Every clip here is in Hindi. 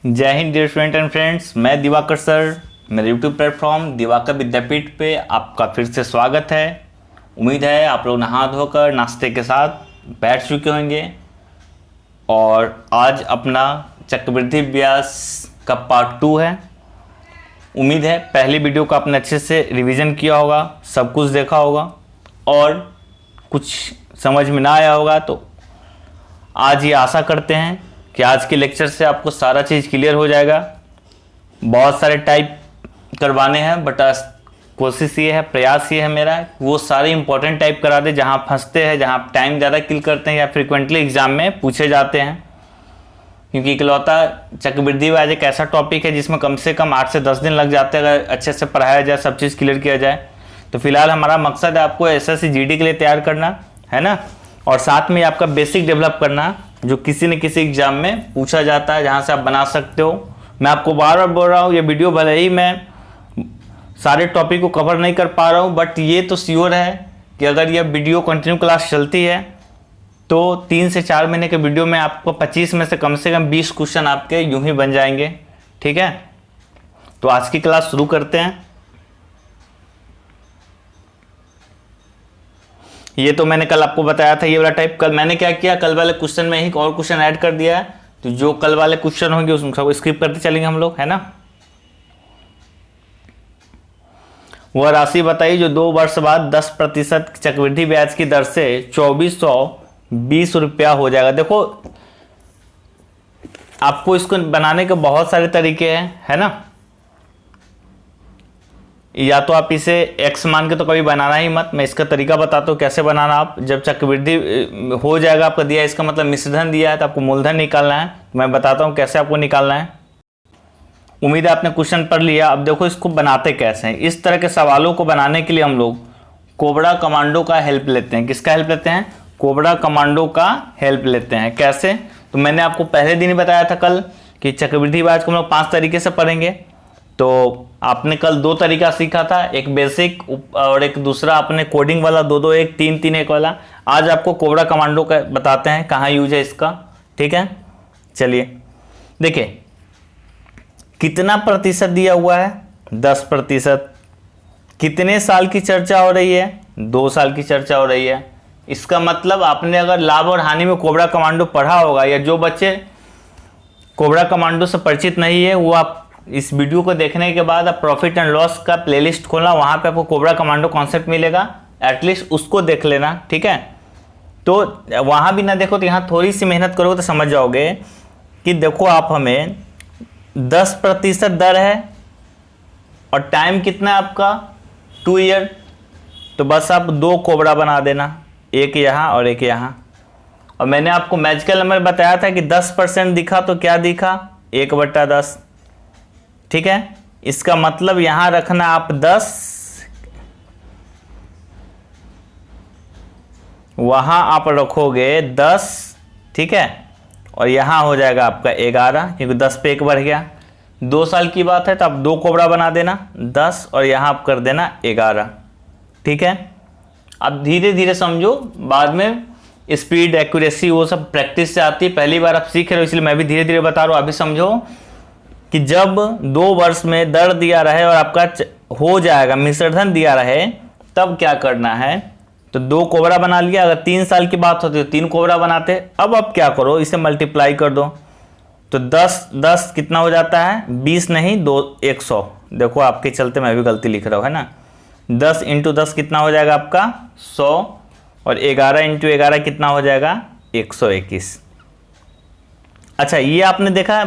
जय Hind dear student and friends, मैं दिवाकर सर मेरे यूट्यूब प्लेटफॉर्म दिवाकर विद्यापीठ पे आपका फिर से स्वागत है। उम्मीद है आप लोग नहा धोकर नाश्ते के साथ बैठ चुके होंगे और आज अपना चक्रवृद्धि ब्यास का पार्ट 2 है। उम्मीद है पहली वीडियो को आपने अच्छे से रिवीजन किया होगा, सब कुछ देखा होगा और कुछ समझ में ना आया होगा तो आज ये आशा करते हैं कि आज के लेक्चर से आपको सारा चीज़ क्लियर हो जाएगा। बहुत सारे टाइप करवाने हैं बट कोशिश ये है, प्रयास ये है मेरा वो सारे इंपॉर्टेंट टाइप करा दे जहाँ आप फंसते हैं, जहाँ आप टाइम ज़्यादा किल करते हैं या फ्रिक्वेंटली एग्जाम में पूछे जाते हैं। क्योंकि इकलौता चक्रवृद्धि ब्याज एक ऐसा टॉपिक है जिसमें कम से कम 8 से 10 दिन लग जाते हैं अगर अच्छे से पढ़ाया जाए, सब चीज़ क्लियर किया जाए। तो फिलहाल हमारा मकसद है आपको एसएससी जीडी के लिए तैयार करना है ना, और साथ में आपका बेसिक डेवलप करना जो किसी न किसी एग्जाम में पूछा जाता है, जहाँ से आप बना सकते हो। मैं आपको बार बार बोल रहा हूँ, ये वीडियो भले ही मैं सारे टॉपिक को कवर नहीं कर पा रहा हूँ बट ये तो श्योर है कि अगर यह वीडियो कंटिन्यू क्लास चलती है तो 3 से 4 महीने के वीडियो में आपको 25 में से कम 20 क्वेश्चन आपके यूं ही बन जाएंगे। ठीक है, तो आज की क्लास शुरू करते हैं। ये तो मैंने कल आपको बताया था ये वाला टाइप। कल मैंने क्या किया, कल वाले क्वेश्चन में ही और क्वेश्चन ऐड कर दिया है, तो जो कल वाले क्वेश्चन होंगे उसको स्किप करते चलेंगे हम लोग, है ना। वह राशि बताइए जो 2 वर्ष बाद 10% चक्रवृद्धि ब्याज की दर से 2420 रुपया हो जाएगा। देखो आपको इसको बनाने के बहुत सारे तरीके हैं, है ना। या तो आप इसे x मान के तो कभी बनाना ही मत, मैं इसका तरीका बताता हूँ कैसे बनाना। आप जब चक्रवृद्धि हो जाएगा आपका दिया, इसका मतलब मिश्रधन दिया है तो आपको मूलधन निकालना है। मैं बताता हूँ कैसे आपको निकालना है। उम्मीद है आपने क्वेश्चन पढ़ लिया। अब देखो इसको बनाते कैसे हैं। इस तरह के सवालों को बनाने के लिए हम लोग कोबरा कमांडो का हेल्प लेते हैं। किसका हेल्प लेते हैं? कोबरा कमांडो का हेल्प लेते हैं। कैसे? तो मैंने आपको पहले दिन ही बताया था कल कि चक्रवृद्धि ब्याज को हम लोग 5 तरीके से पढ़ेंगे। तो आपने कल 2 तरीका सीखा था, एक बेसिक और एक दूसरा आपने कोडिंग वाला, 2-2 एक 3-3 एक वाला। आज आपको कोबरा कमांडो का बताते हैं कहाँ यूज है इसका। ठीक है, चलिए देखिए कितना प्रतिशत दिया हुआ है, 10%। कितने साल की चर्चा हो रही है? 2 साल की चर्चा हो रही है। इसका मतलब आपने अगर लाभ और हानि में कोबरा कमांडो पढ़ा होगा, या जो बच्चे कोबरा कमांडो से परिचित नहीं है वो आप इस वीडियो को देखने के बाद आप प्रॉफिट एंड लॉस का प्लेलिस्ट खोलना, वहाँ पे आपको कोबरा कमांडो कॉन्सेप्ट मिलेगा, एटलीस्ट उसको देख लेना। ठीक है, तो वहाँ भी ना देखो तो यहाँ थोड़ी सी मेहनत करोगे तो समझ जाओगे कि देखो आप हमें 10% दर है और टाइम कितना है आपका 2 ईयर, तो बस आप 2 कोबरा बना देना, एक यहाँ और एक यहाँ। और मैंने आपको मैजिकल नंबर बताया था कि 10% दिखा तो क्या दिखा, 1/10। ठीक है, इसका मतलब यहां रखना आप 10, वहां आप रखोगे 10। ठीक है, और यहां हो जाएगा आपका 11 क्योंकि 10 पे 1 बढ़ गया। 2 साल की बात है तो आप 2 कोबरा बना देना, 10 और यहां आप कर देना 11। ठीक है, अब धीरे धीरे समझो, बाद में स्पीड एक्यूरेसी वो सब प्रैक्टिस से आती है। पहली बार आप सीख रहे हो इसलिए मैं भी धीरे धीरे बता रहा हूँ। अभी समझो कि जब 2 वर्ष में दर दिया रहे और आपका हो जाएगा मिश्रधन दिया रहे तब क्या करना है। तो 2 कोबरा बना लिया। अगर 3 साल की बात होती तो 3 कोबरा बनाते। अब आप क्या करो, इसे मल्टीप्लाई कर दो तो 10 कितना हो जाता है, 20 नहीं 2 100। देखो आपके चलते मैं भी गलती लिख रहा हूँ, है ना। 10 × 10 कितना हो जाएगा आपका 100 और 11 × 11 कितना हो जाएगा 121। अच्छा, ये आपने देखा,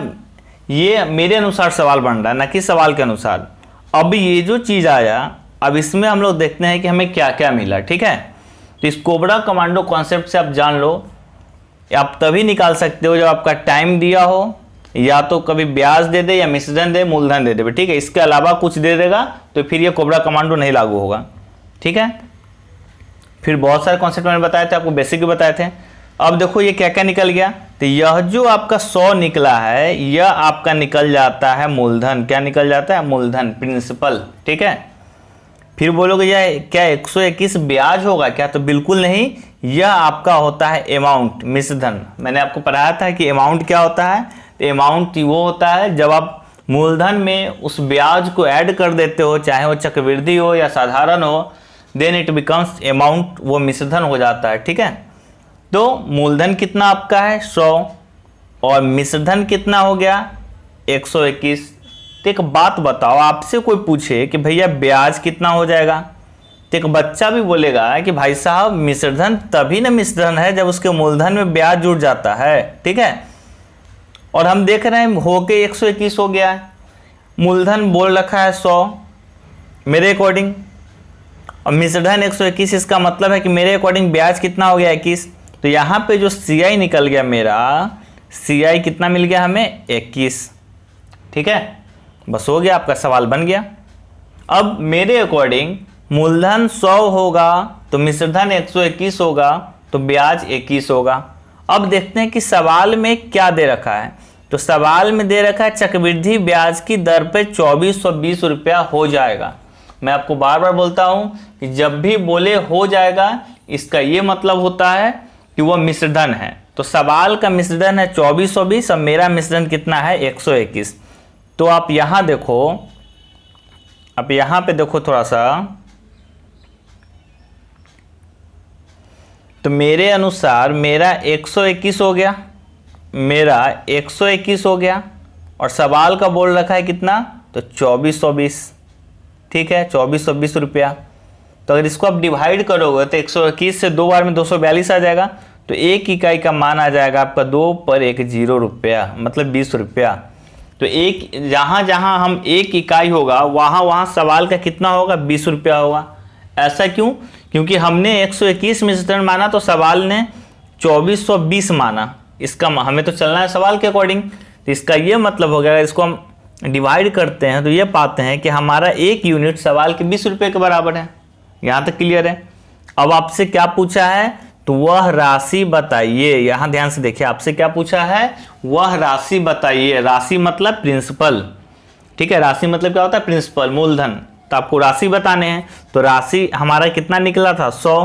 ये मेरे अनुसार सवाल बन रहा है ना कि सवाल के अनुसार। अब ये जो चीज़ आया, अब इसमें हम लोग देखते हैं कि हमें क्या क्या मिला। ठीक है, तो इस कोबरा कमांडो कॉन्सेप्ट से आप जान लो, आप तभी निकाल सकते हो जब आपका टाइम दिया हो, या तो कभी ब्याज दे दे या मिश्रधन दे, मूलधन दे दे। ठीक है, इसके अलावा कुछ दे देगा तो फिर ये कोबरा कमांडो नहीं लागू होगा। ठीक है, फिर बहुत सारे कॉन्सेप्ट मैंने बताए थे आपको, बेसिक भी बताए थे। अब देखो ये क्या क्या निकल गया, तो यह जो आपका 100 निकला है यह आपका निकल जाता है मूलधन। क्या निकल जाता है? मूलधन, प्रिंसिपल। ठीक है, फिर बोलोगे यह क्या 121 ब्याज होगा क्या? तो बिल्कुल नहीं, यह आपका होता है अमाउंट, मिश्रधन। मैंने आपको पढ़ाया था कि अमाउंट क्या होता है, तो अमाउंट वो होता है जब आप मूलधन में उस ब्याज को ऐड कर देते हो, चाहे वो चक्रवृद्धि हो या साधारण हो, देन इट बिकम्स अमाउंट, वो मिश्रधन हो जाता है। ठीक है, तो मूलधन कितना आपका है 100 और मिश्रधन कितना हो गया 121। तो एक बात बताओ, आपसे कोई पूछे कि भैया ब्याज कितना हो जाएगा, तो एक बच्चा भी बोलेगा कि भाई साहब मिश्रधन तभी ना मिश्रधन है जब उसके मूलधन में ब्याज जुड़ जाता है। ठीक है, और हम देख रहे हैं हो के 121 हो गया है, मूलधन बोल रखा है 100 मेरे अकॉर्डिंग, और मिश्रधन 121, इसका मतलब है कि मेरे अकॉर्डिंग ब्याज कितना हो गया 21। तो यहाँ पे जो CI निकल गया मेरा, CI कितना मिल गया हमें 21। ठीक है, बस हो गया, आपका सवाल बन गया। अब मेरे अकॉर्डिंग मूलधन 100 होगा तो मिश्रधन 121 होगा तो ब्याज 21 होगा। अब देखते हैं कि सवाल में क्या दे रखा है। तो सवाल में दे रखा है चक्रवृद्धि ब्याज की दर पे 2420 रुपया हो जाएगा। मैं आपको बार बार बोलता हूं कि जब भी बोले हो जाएगा, इसका ये मतलब होता है कि वह मिश्रधन है। तो सवाल का मिश्रधन है 2420 और मेरा मिश्रधन कितना है 121। तो आप यहाँ देखो, आप यहाँ पे देखो थोड़ा सा, तो मेरे अनुसार मेरा 121 हो गया, मेरा 121 हो गया, और सवाल का बोल रखा है कितना, तो 2420। ठीक है, 2420 रुपया। तो अगर इसको आप डिवाइड करोगे तो 121 से 2 बार में 242 आ जाएगा, तो एक इकाई का मान आ जाएगा आपका 2 पर 10 रुपया, मतलब 20 रुपया। तो एक जहाँ जहाँ हम एक इकाई होगा वहाँ वहाँ सवाल का कितना होगा 20 रुपया होगा। ऐसा क्यों? क्योंकि हमने 121 मिश्रधन माना तो सवाल ने 2420 माना। इसका हमें तो चलना है सवाल के अकॉर्डिंग। तो इसका ये मतलब हो गया, इसको हम डिवाइड करते हैं तो ये पाते हैं कि हमारा एक यूनिट सवाल के 20 रुपये के बराबर है। यहाँ तक क्लियर है? अब आपसे क्या पूछा है, तो वह राशि बताइए। यहाँ ध्यान से देखिए, आपसे क्या पूछा है, वह राशि बताइए। राशि मतलब प्रिंसिपल। ठीक है, राशि मतलब क्या होता है, प्रिंसिपल, मूलधन। तो आपको राशि बताने हैं। तो राशि हमारा कितना निकला था 100,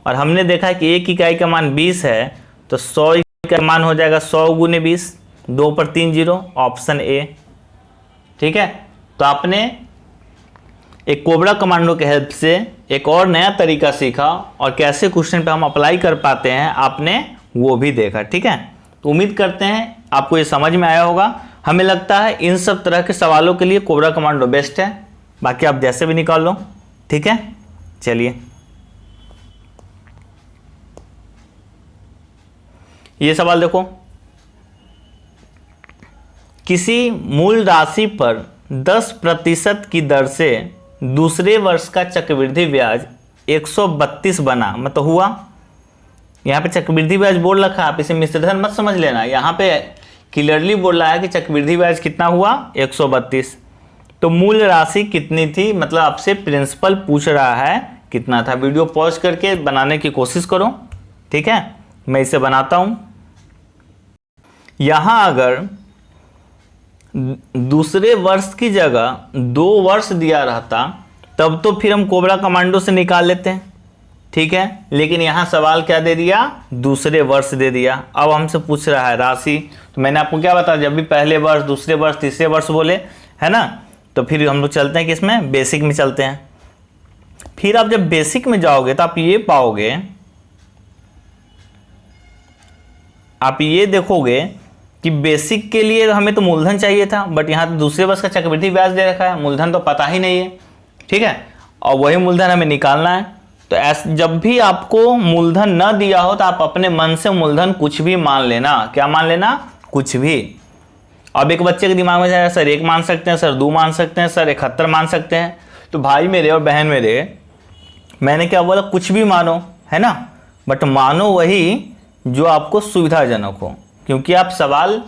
और हमने देखा कि एक इकाई का मान 20 है, तो 100 का मान हो जाएगा 100 गुने 20, 2 पर 3 0, ऑप्शन ए। ठीक है, तो आपने एक कोबरा कमांडो के हेल्प से एक और नया तरीका सीखा, और कैसे क्वेश्चन पे हम अप्लाई कर पाते हैं आपने वो भी देखा। ठीक है, तो उम्मीद करते हैं आपको ये समझ में आया होगा। हमें लगता है इन सब तरह के सवालों के लिए कोबरा कमांडो बेस्ट है, बाकी आप जैसे भी निकाल लो। ठीक है, चलिए ये सवाल देखो, किसी मूल राशि पर 10% की दर से दूसरे वर्ष का चक्रवृद्धि ब्याज 132 बना, मतलब हुआ। यहाँ पे चक्रवृद्धि ब्याज बोल रखा है, आप इसे मिश्रधन मत समझ लेना। यहाँ पे क्लियरली बोल रहा है कि चक्रवृद्धि ब्याज कितना हुआ 132। तो मूल राशि कितनी थी, मतलब आपसे प्रिंसिपल पूछ रहा है कितना था। वीडियो पॉज करके बनाने की कोशिश करो। ठीक है, मैं इसे बनाता हूं। यहां अगर दूसरे वर्ष की जगह 2 वर्ष दिया रहता तब तो फिर हम कोबरा कमांडो से निकाल लेते हैं। ठीक है, लेकिन यहां सवाल क्या दे दिया, दूसरे वर्ष दे दिया। अब हमसे पूछ रहा है राशि। तो मैंने आपको क्या बताया, जब भी पहले वर्ष, दूसरे वर्ष, तीसरे वर्ष बोले, है ना, तो फिर हम लोग चलते हैं किसमें, बेसिक में चलते हैं। फिर आप जब बेसिक में जाओगे तो आप ये पाओगे, आप ये देखोगे कि बेसिक के लिए हमें तो मूलधन चाहिए था, बट यहाँ तो दूसरे वर्ष का चक्रवृद्धि ब्याज दे रखा है, मूलधन तो पता ही नहीं है। ठीक है, और वही मूलधन हमें निकालना है। तो ऐसे जब भी आपको मूलधन न दिया हो तो आप अपने मन से मूलधन कुछ भी मान लेना। क्या मान लेना, कुछ भी। अब एक बच्चे के दिमाग में जाएगा, सर 1 मान सकते हैं, सर 2 मान सकते हैं, सर 71 मान सकते हैं। तो भाई मेरे और बहन मेरे, मैंने क्या बोला, कुछ भी मानो, है ना, बट मानो वही जो आपको सुविधाजनक हो। क्योंकि आप सवाल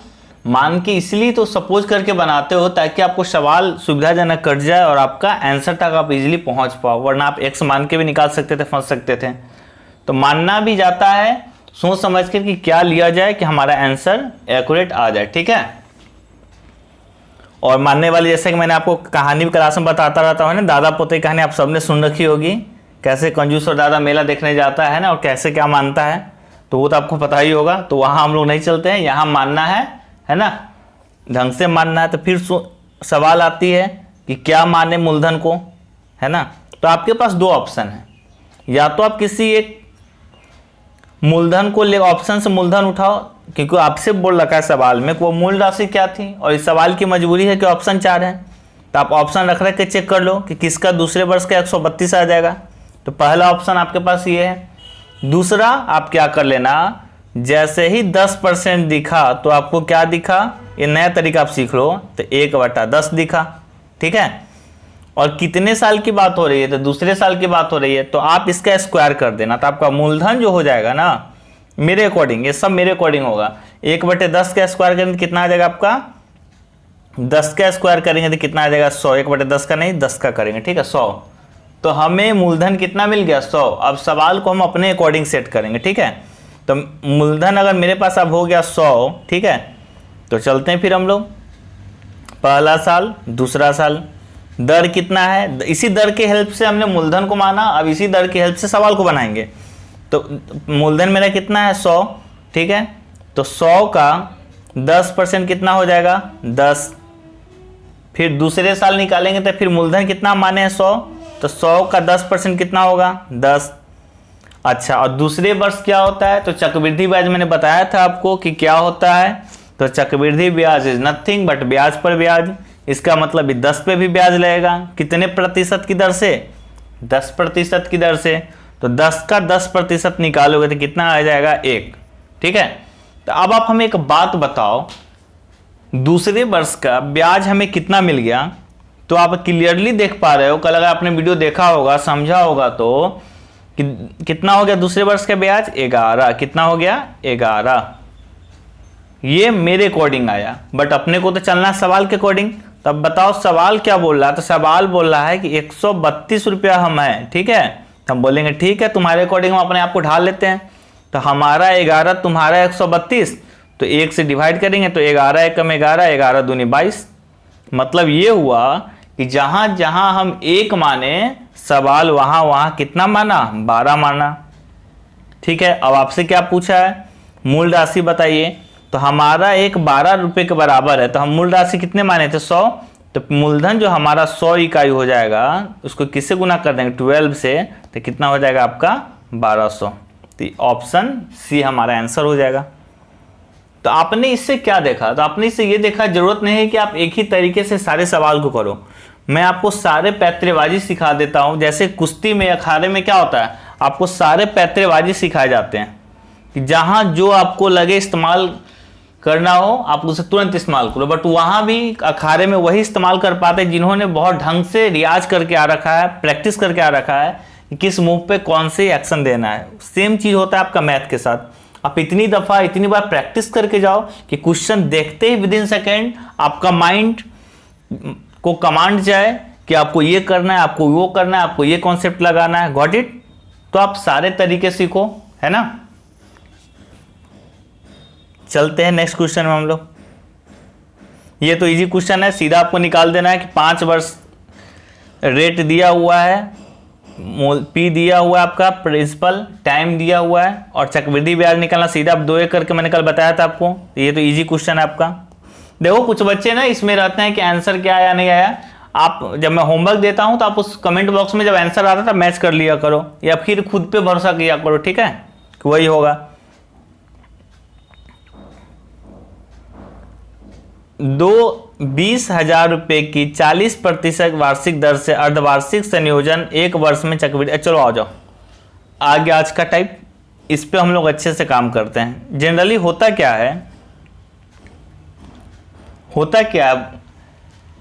मान के इसलिए तो सपोज करके बनाते हो ताकि आपको सवाल सुविधाजनक कट जाए और आपका आंसर तक आप इजीली पहुंच पाओ। वरना आप एक्स मान के भी निकाल सकते थे, फंस सकते थे। तो मानना भी जाता है सोच समझ कर कि क्या लिया जाए कि हमारा आंसर एक्यूरेट आ जाए। ठीक है, और मानने वाली, जैसे कि मैंने आपको कहानी क्लास में बताता रहता हूँ ना, दादा पोते की कहानी आप सबने सुन रखी होगी, कैसे कंजूस और दादा मेला देखने जाता है ना, और कैसे क्या मानता है, तो वो तो आपको पता ही होगा। तो वहाँ हम लोग नहीं चलते हैं, यहाँ मानना है ना। ढंग से मानना है तो फिर सवाल आती है कि क्या माने मूलधन को, है ना। तो आपके पास दो ऑप्शन है, या तो आप किसी एक मूलधन को ले, ऑप्शन से मूलधन उठाओ, क्योंकि आपसे बोल रखा है सवाल में वो मूल राशि क्या थी, और इस सवाल की मजबूरी है कि ऑप्शन 4 है, तो आप ऑप्शन रख के चेक कर लो कि किसका दूसरे वर्ष का 132 आ जाएगा। तो पहला ऑप्शन आपके पास ये है। दूसरा आप क्या कर लेना, जैसे ही 10% दिखा तो आपको क्या दिखा, ये नया तरीका आप सीख लो, तो 1/10 दिखा, ठीक है। और कितने साल की बात हो रही है, तो दूसरे साल की बात हो रही है, तो आप इसका स्क्वायर कर देना, तो आपका मूलधन जो हो जाएगा ना, मेरे अकॉर्डिंग, ये सब मेरे अकॉर्डिंग होगा, 1/10 का स्क्वायर करेंगे कितना आ जाएगा आपका, 10 का स्क्वायर करेंगे तो कितना आ जाएगा 100, 1/10 का नहीं 10 का करेंगे, ठीक है 100। तो हमें मूलधन कितना मिल गया 100। अब सवाल को हम अपने अकॉर्डिंग सेट करेंगे, ठीक है। तो मूलधन अगर मेरे पास अब हो गया 100, ठीक है, तो चलते हैं फिर हम लोग, पहला साल दूसरा साल, दर कितना है, इसी दर के हेल्प से हमने मूलधन को माना, अब इसी दर की हेल्प से सवाल को बनाएंगे। तो मूलधन मेरा कितना है 100, ठीक है, तो 100 का 10% कितना हो जाएगा 10। फिर दूसरे साल निकालेंगे तो फिर मूलधन कितना माने हैं 100, तो 100 का 10% कितना होगा 10। अच्छा, और दूसरे वर्ष क्या होता है, तो चक्रवृद्धि ब्याज मैंने बताया था आपको कि क्या होता है, तो चक्रवृद्धि ब्याज इज नथिंग बट ब्याज पर ब्याज। इसका मतलब 10 पे भी ब्याज लगेगा, कितने प्रतिशत की दर से, 10% की दर से। तो 10 का 10% निकालोगे तो कितना आ जाएगा 1, ठीक है। तो अब आप हमें एक बात बताओ, दूसरे वर्ष का ब्याज हमें कितना मिल गया, तो आप क्लियरली देख पा रहे हो, कल अगर आपने वीडियो देखा होगा समझा होगा तो कितना हो गया दूसरे वर्ष का ब्याज 11, कितना हो गया 11। ये मेरे अकॉर्डिंग आया, बट अपने को तो चलना है सवाल के अकॉर्डिंग। तब बताओ सवाल क्या बोल रहा है, तो सवाल बोल रहा है कि 132 रुपया हम है, ठीक है। तो हम बोलेंगे ठीक है, तुम्हारे अकॉर्डिंग हम अपने आप को ढाल लेते हैं, तो हमारा 11 तुम्हारा 132, तो 1 से डिवाइड करेंगे तो 11 एकम 11, 11 दूनी 22। मतलब ये हुआ कि जहां जहां हम 1 माने सवाल वहां वहां कितना माना 12 माना, ठीक है। अब आपसे क्या पूछा है, मूल राशि बताइए, तो हमारा एक 12 रुपये के बराबर है, तो हम मूल राशि कितने माने थे 100, तो मूलधन जो हमारा 100 इकाई हो जाएगा उसको किससे गुना कर देंगे 12 से, तो कितना हो जाएगा आपका 1200। तो ऑप्शन सी हमारा आंसर हो जाएगा। तो आपने इससे क्या देखा, तो आपने इससे ये देखा जरूरत नहीं है कि आप एक ही तरीके से सारे सवाल को करो, मैं आपको सारे पैतरेबाजी सिखा देता हूं। जैसे कुश्ती में अखाड़े में क्या होता है, आपको सारे पैतरेबाजी सिखाए जाते हैं कि जहां जो आपको लगे इस्तेमाल करना हो आप उसे तुरंत इस्तेमाल करो, बट वहां भी अखाड़े में वही इस्तेमाल कर पाते हैं जिन्होंने बहुत ढंग से रियाज करके आ रखा है, प्रैक्टिस करके आ रखा है कि किस मूव पे कौन से एक्शन देना है। सेम चीज होता है आपका मैथ के साथ, आप इतनी दफा इतनी बार प्रैक्टिस करके जाओ कि क्वेश्चन देखते ही विदिन सेकेंड आपका माइंड को कमांड जाए कि आपको ये करना है, आपको वो करना है, आपको ये कॉन्सेप्ट लगाना है, गॉट इट। तो आप सारे तरीके सीखो, है ना। चलते हैं नेक्स्ट क्वेश्चन में हम लोग। ये तो इजी क्वेश्चन है, सीधा आपको निकाल देना है कि 5 वर्ष रेट दिया हुआ है, पी दिया हुआ है आपका प्रिंसिपल, टाइम दिया हुआ है और चक्रवृद्धि ब्याज निकालना, सीधा आप 2 एक करके मैंने कल बताया था आपको। ये तो इजी क्वेश्चन है आपका। देखो कुछ बच्चे ना इसमें रहते हैं कि आंसर क्या आया नहीं आया, आप जब मैं होमवर्क देता हूं तो आप उस कमेंट बॉक्स में जब आंसर आता था मैच कर लिया करो, या फिर खुद पे भरोसा किया करो, ठीक है, वही होगा। 20,000 रुपए की 40% वार्षिक दर से अर्धवार्षिक संयोजन 1 वर्ष में चक्रवृद्धि। चलो आ जाओ आगे, आज का टाइप इस पे हम लोग अच्छे से काम करते हैं। जनरली होता क्या है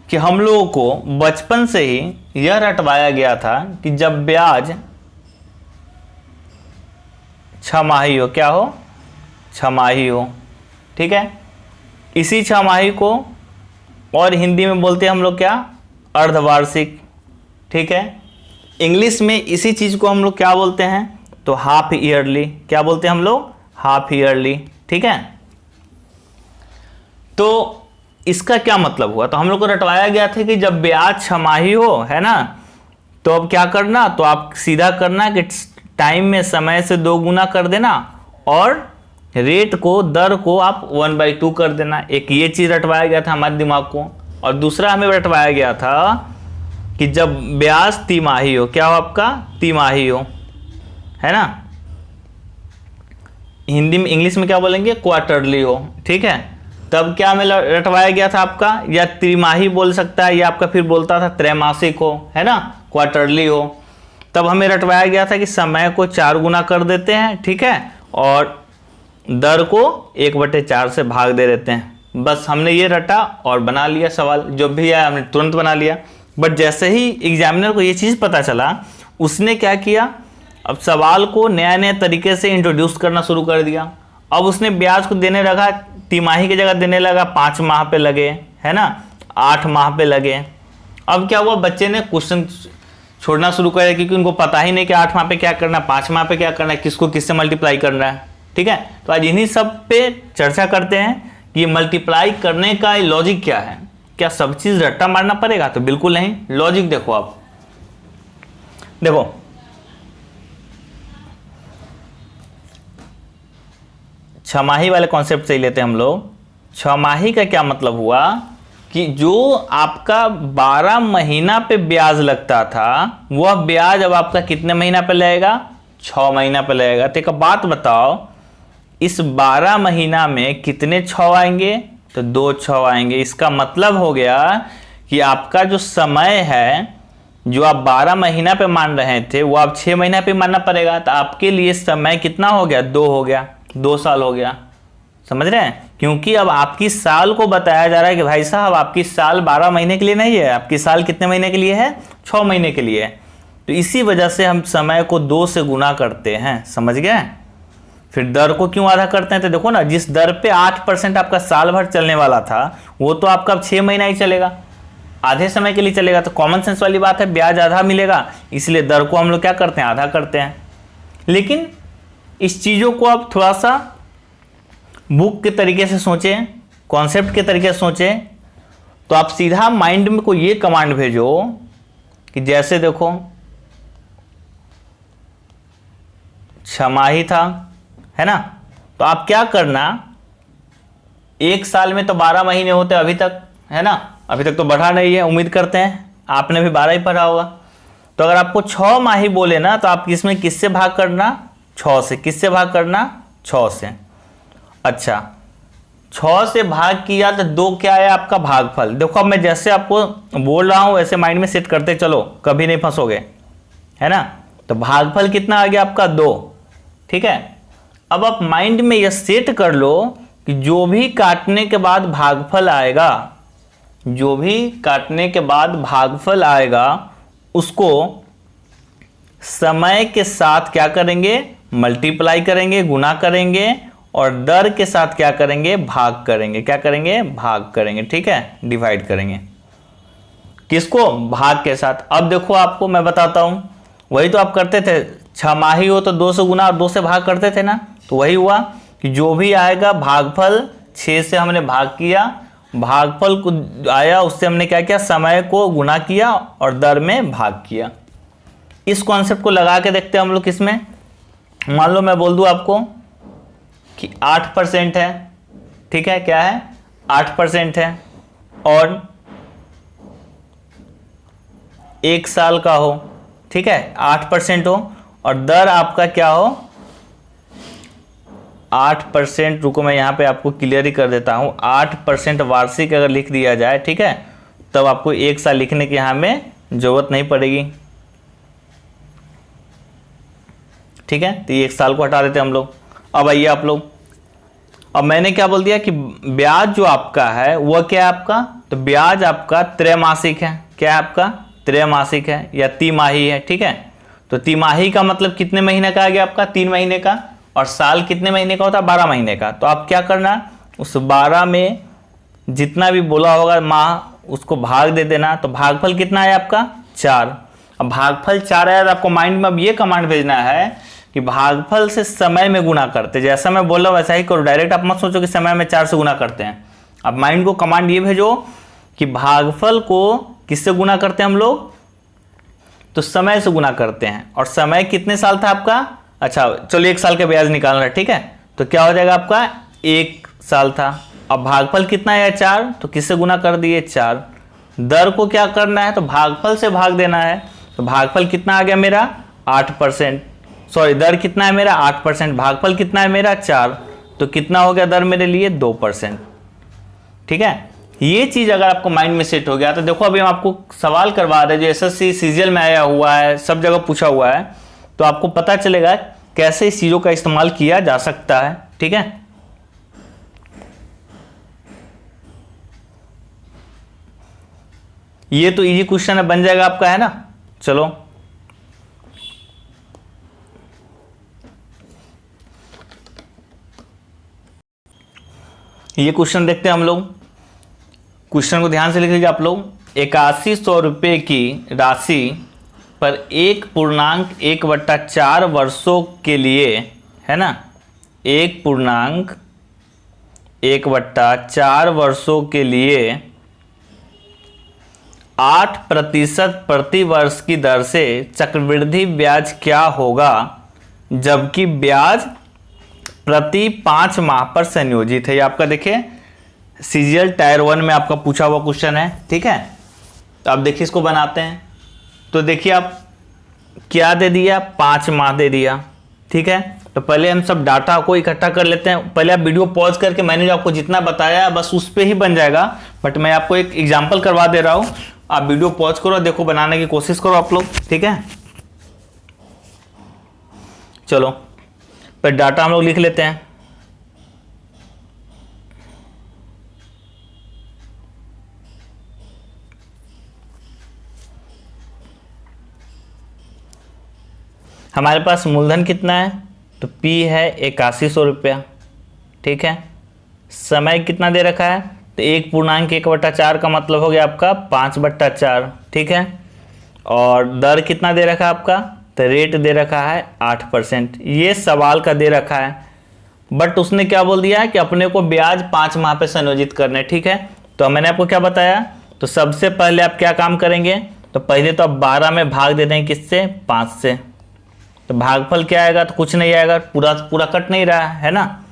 कि हम लोगों को बचपन से ही यह रटवाया गया था कि जब ब्याज छमाही हो, क्या हो, छमाही हो, ठीक है। इसी छमाही को और हिंदी में बोलते हैं हम लोग क्या, अर्धवार्षिक, ठीक है। इंग्लिश में इसी चीज को हम लोग क्या बोलते हैं, तो हाफ ईयरली, क्या बोलते हैं हम लोग, हाफ ईयरली, ठीक है। तो इसका क्या मतलब हुआ, तो हम लोग को रटवाया गया था कि जब ब्याज छमाही हो, है ना, तो अब क्या करना, तो आप सीधा करना कि टाइम में समय से 2 गुना कर देना और रेट को, दर को आप 1/2 कर देना। एक ये चीज़ रटवाया गया था हमारे दिमाग को। और दूसरा हमें रटवाया गया था कि जब ब्याज तिमाही हो, क्या हो आपका, तिमाही हो, है ना, हिंदी में, इंग्लिश में क्या बोलेंगे, क्वार्टरली हो, ठीक है। तब क्या हमें रटवाया गया था आपका, या त्रिमाही बोल सकता है, या आपका फिर बोलता था त्रैमासिक हो, है ना, क्वार्टरली हो। तब हमें रटवाया गया था कि समय को 4 गुना कर देते हैं, ठीक है, और दर को 1/4 से भाग दे देते हैं। बस हमने ये रटा और बना लिया सवाल, जो भी आया हमने तुरंत बना लिया। बट जैसे ही एग्जामिनर को ये चीज़ पता चला, उसने क्या किया, अब सवाल को नया नया तरीके से इंट्रोड्यूस करना शुरू कर दिया। अब उसने ब्याज को देने लगा, तिमाही की जगह देने लगा 5 माह पे लगे, है ना, 8 माह पे लगे। अब क्या हुआ, बच्चे ने क्वेश्चन छोड़ना शुरू कर दिया, क्योंकि उनको पता ही नहीं कि 8 माह पे क्या करना है, 5 माह पे क्या करना है, किसको किससे मल्टीप्लाई करना है, ठीक है। तो आज इन्हीं सब पे चर्चा करते हैं कि ये मल्टीप्लाई करने का लॉजिक क्या है। क्या सब चीज रट्टा मारना पड़ेगा, तो बिल्कुल नहीं। लॉजिक देखो, आप देखो, छमाही वाले कॉन्सेप्ट से ही लेते हैं हम लोग। छमाही का क्या मतलब हुआ कि जो आपका 12 महीना पे ब्याज लगता था, वह ब्याज अब आपका कितने महीना पे लगेगा, 6 महीना पे लगेगा। तो एक बात बताओ, इस 12 महीना में कितने 6 आएंगे, तो 2 6 आएंगे। इसका मतलब हो गया कि आपका जो समय है, जो आप 12 महीना पे मान रहे थे, वो आप 6 महीना पे मानना पड़ेगा। तो आपके लिए समय कितना हो गया, 2 हो गया, 2 साल हो गया। समझ रहे हैं, क्योंकि अब आपकी साल को बताया जा रहा है कि भाई साहब आपकी साल 12 महीने के लिए नहीं है, आपकी साल कितने महीने के लिए है, 6 महीने के लिए। तो इसी वजह से हम समय को 2 से गुना करते हैं, समझ गए। फिर दर को क्यों आधा करते हैं, तो देखो ना, जिस दर पे 8% आपका साल भर चलने वाला था, वो तो आपका 6 महीना ही चलेगा, आधे समय के लिए चलेगा। तो कॉमन सेंस वाली बात है, ब्याज आधा मिलेगा, इसलिए दर को हम लोग क्या करते हैं, आधा करते हैं। लेकिन इस चीज़ों को आप थोड़ा सा बुक के तरीके से सोचें, कॉन्सेप्ट के तरीके से सोचें, तो आप सीधा माइंड में को ये कमांड भेजो कि जैसे देखो, छमाही था, है ना, तो आप क्या करना, एक साल में तो 12 महीने होते अभी तक, है ना, अभी तक तो बढ़ा नहीं है, उम्मीद करते हैं आपने भी 12 ही पढ़ा होगा। तो अगर आपको 6 माही बोले ना, तो आप इसमें किससे भाग करना, 6 से। किससे भाग करना, 6 से। अच्छा, 6 से भाग किया तो 2 क्या है आपका, भागफल। देखो अब मैं जैसे आपको बोल रहा हूं वैसे माइंड में सेट करते चलो, कभी नहीं फंसोगे, है ना। तो भागफल कितना आ गया आपका, 2, ठीक है। अब आप माइंड में यह सेट कर लो कि जो भी काटने के बाद भागफल आएगा, जो भी काटने के बाद भागफल आएगा, उसको समय के साथ क्या करेंगे, मल्टीप्लाई करेंगे, गुना करेंगे, और दर के साथ क्या करेंगे, भाग करेंगे। क्या करेंगे, भाग करेंगे, ठीक है, डिवाइड करेंगे। किसको, भाग के साथ। अब देखो आपको मैं बताता हूं, वही तो आप करते थे, 6 माही हो तो 2 से गुना और 2 से भाग करते थे ना। तो वही हुआ कि जो भी आएगा भागफल, 6 से हमने भाग किया, भागफल को आया, उससे हमने क्या किया, समय को गुना किया और दर में भाग किया। इस कॉन्सेप्ट को लगा के देखते हैं हम लोग किसमें। मान लो मैं बोल दूं आपको कि 8% है, ठीक है, क्या है, 8% है, और 1 साल का हो, ठीक है, 8% हो, और दर आपका क्या हो, 8%। रुको मैं यहां पे आपको क्लियर ही कर देता हूं, 8% वार्षिक अगर लिख दिया जाए, ठीक है, तब आपको 1 साल लिखने की यहां में जरूरत नहीं पड़ेगी, ठीक है। तो 1 साल को हटा देते हम लोग। अब आइए आप लोग, अब मैंने क्या बोल दिया कि ब्याज जो आपका है वह क्या है आपका, तो ब्याज आपका त्रैमासिक है। क्या है आपका, त्रैमासिक है या तिमाही है, ठीक है। तो तिमाही का मतलब कितने महीने का आ गया आपका, 3 महीने का, और साल कितने महीने का होता है, 12 महीने का। तो आप क्या करना, उस 12 में जितना भी बोला होगा माह, उसको भाग दे देना। तो भागफल कितना है आपका, 4। अब भागफल 4 आया तो आपको माइंड में अब ये कमांड भेजना है कि भागफल से समय में गुना करते। जैसा मैं बोल रहा हूँ वैसा ही करो, डायरेक्ट आप मत सोचो कि समय में 4 से गुना करते हैं। अब माइंड को कमांड ये भेजो कि भागफल को किससे गुना करते हैं हम लोग, तो समय से गुना करते हैं। और समय कितने साल था आपका, अच्छा चलो 1 साल का ब्याज निकालना है, ठीक है। तो क्या हो जाएगा आपका 1 साल था। अब भागफल कितना है 4, तो किससे गुना कर दिए 4। दर को क्या करना है, तो भागफल से भाग देना है। तो भागफल कितना आ गया मेरा 8%, सॉरी दर कितना है मेरा 8%, भागफल कितना है मेरा 4, तो कितना हो गया दर मेरे लिए 2%। ठीक है, ये चीज अगर आपको माइंड में सेट हो गया तो देखो अभी हम आपको सवाल करवा रहे हैं जो एसएससी सीजीएल में आया हुआ है, सब जगह पूछा हुआ है, तो आपको पता चलेगा कैसे इस चीजों का इस्तेमाल किया जा सकता है। ठीक है, ये तो इजी क्वेश्चन है, बन जाएगा आपका, है ना। चलो ये क्वेश्चन देखते हैं हम लोग। क्वेश्चन को ध्यान से लिख लीजिए आप लोग। 8100 रुपये की राशि पर 1.1/4 वर्षों के लिए, है ना, 1.1/4 वर्षों के लिए 8% प्रति वर्ष की दर से चक्रवृद्धि ब्याज क्या होगा जबकि ब्याज प्रति 5 माह पर संयोजित है। ये आपका देखिए सीजीएल टायर 1 में आपका पूछा हुआ क्वेश्चन है। ठीक है, तो आप देखिए इसको बनाते हैं। तो देखिए आप क्या दे दिया, 5 माह दे दिया। ठीक है, तो पहले हम सब डाटा को इकट्ठा कर लेते हैं। पहले आप वीडियो पॉज करके मैंने जो आपको जितना बताया बस उस पर ही बन जाएगा, बट मैं आपको एक एग्जांपल करवा दे रहा हूं। आप वीडियो पॉज करो, देखो बनाने की कोशिश करो आप लोग। ठीक है, चलो पर डाटा हम लोग लिख लेते हैं। हमारे पास मूलधन कितना है, तो P है 8100 रुपया। ठीक है, समय कितना दे रखा है, तो 1.1/4 का मतलब हो गया आपका 5/4। ठीक है, और दर कितना दे रखा है आपका, तो रेट दे रखा है 8%। ये सवाल का दे रखा है, बट उसने क्या बोल दिया है कि अपने को ब्याज 5 माह पे संयोजित करने। ठीक है, तो मैंने आपको क्या बताया, तो सबसे पहले आप क्या काम करेंगे, तो पहले तो आप 12 में भाग देते हैं, किससे, 5 से। तो भागफल क्या आएगा, तो कुछ नहीं आएगा, पूरा पूरा कट नहीं रहा है ना,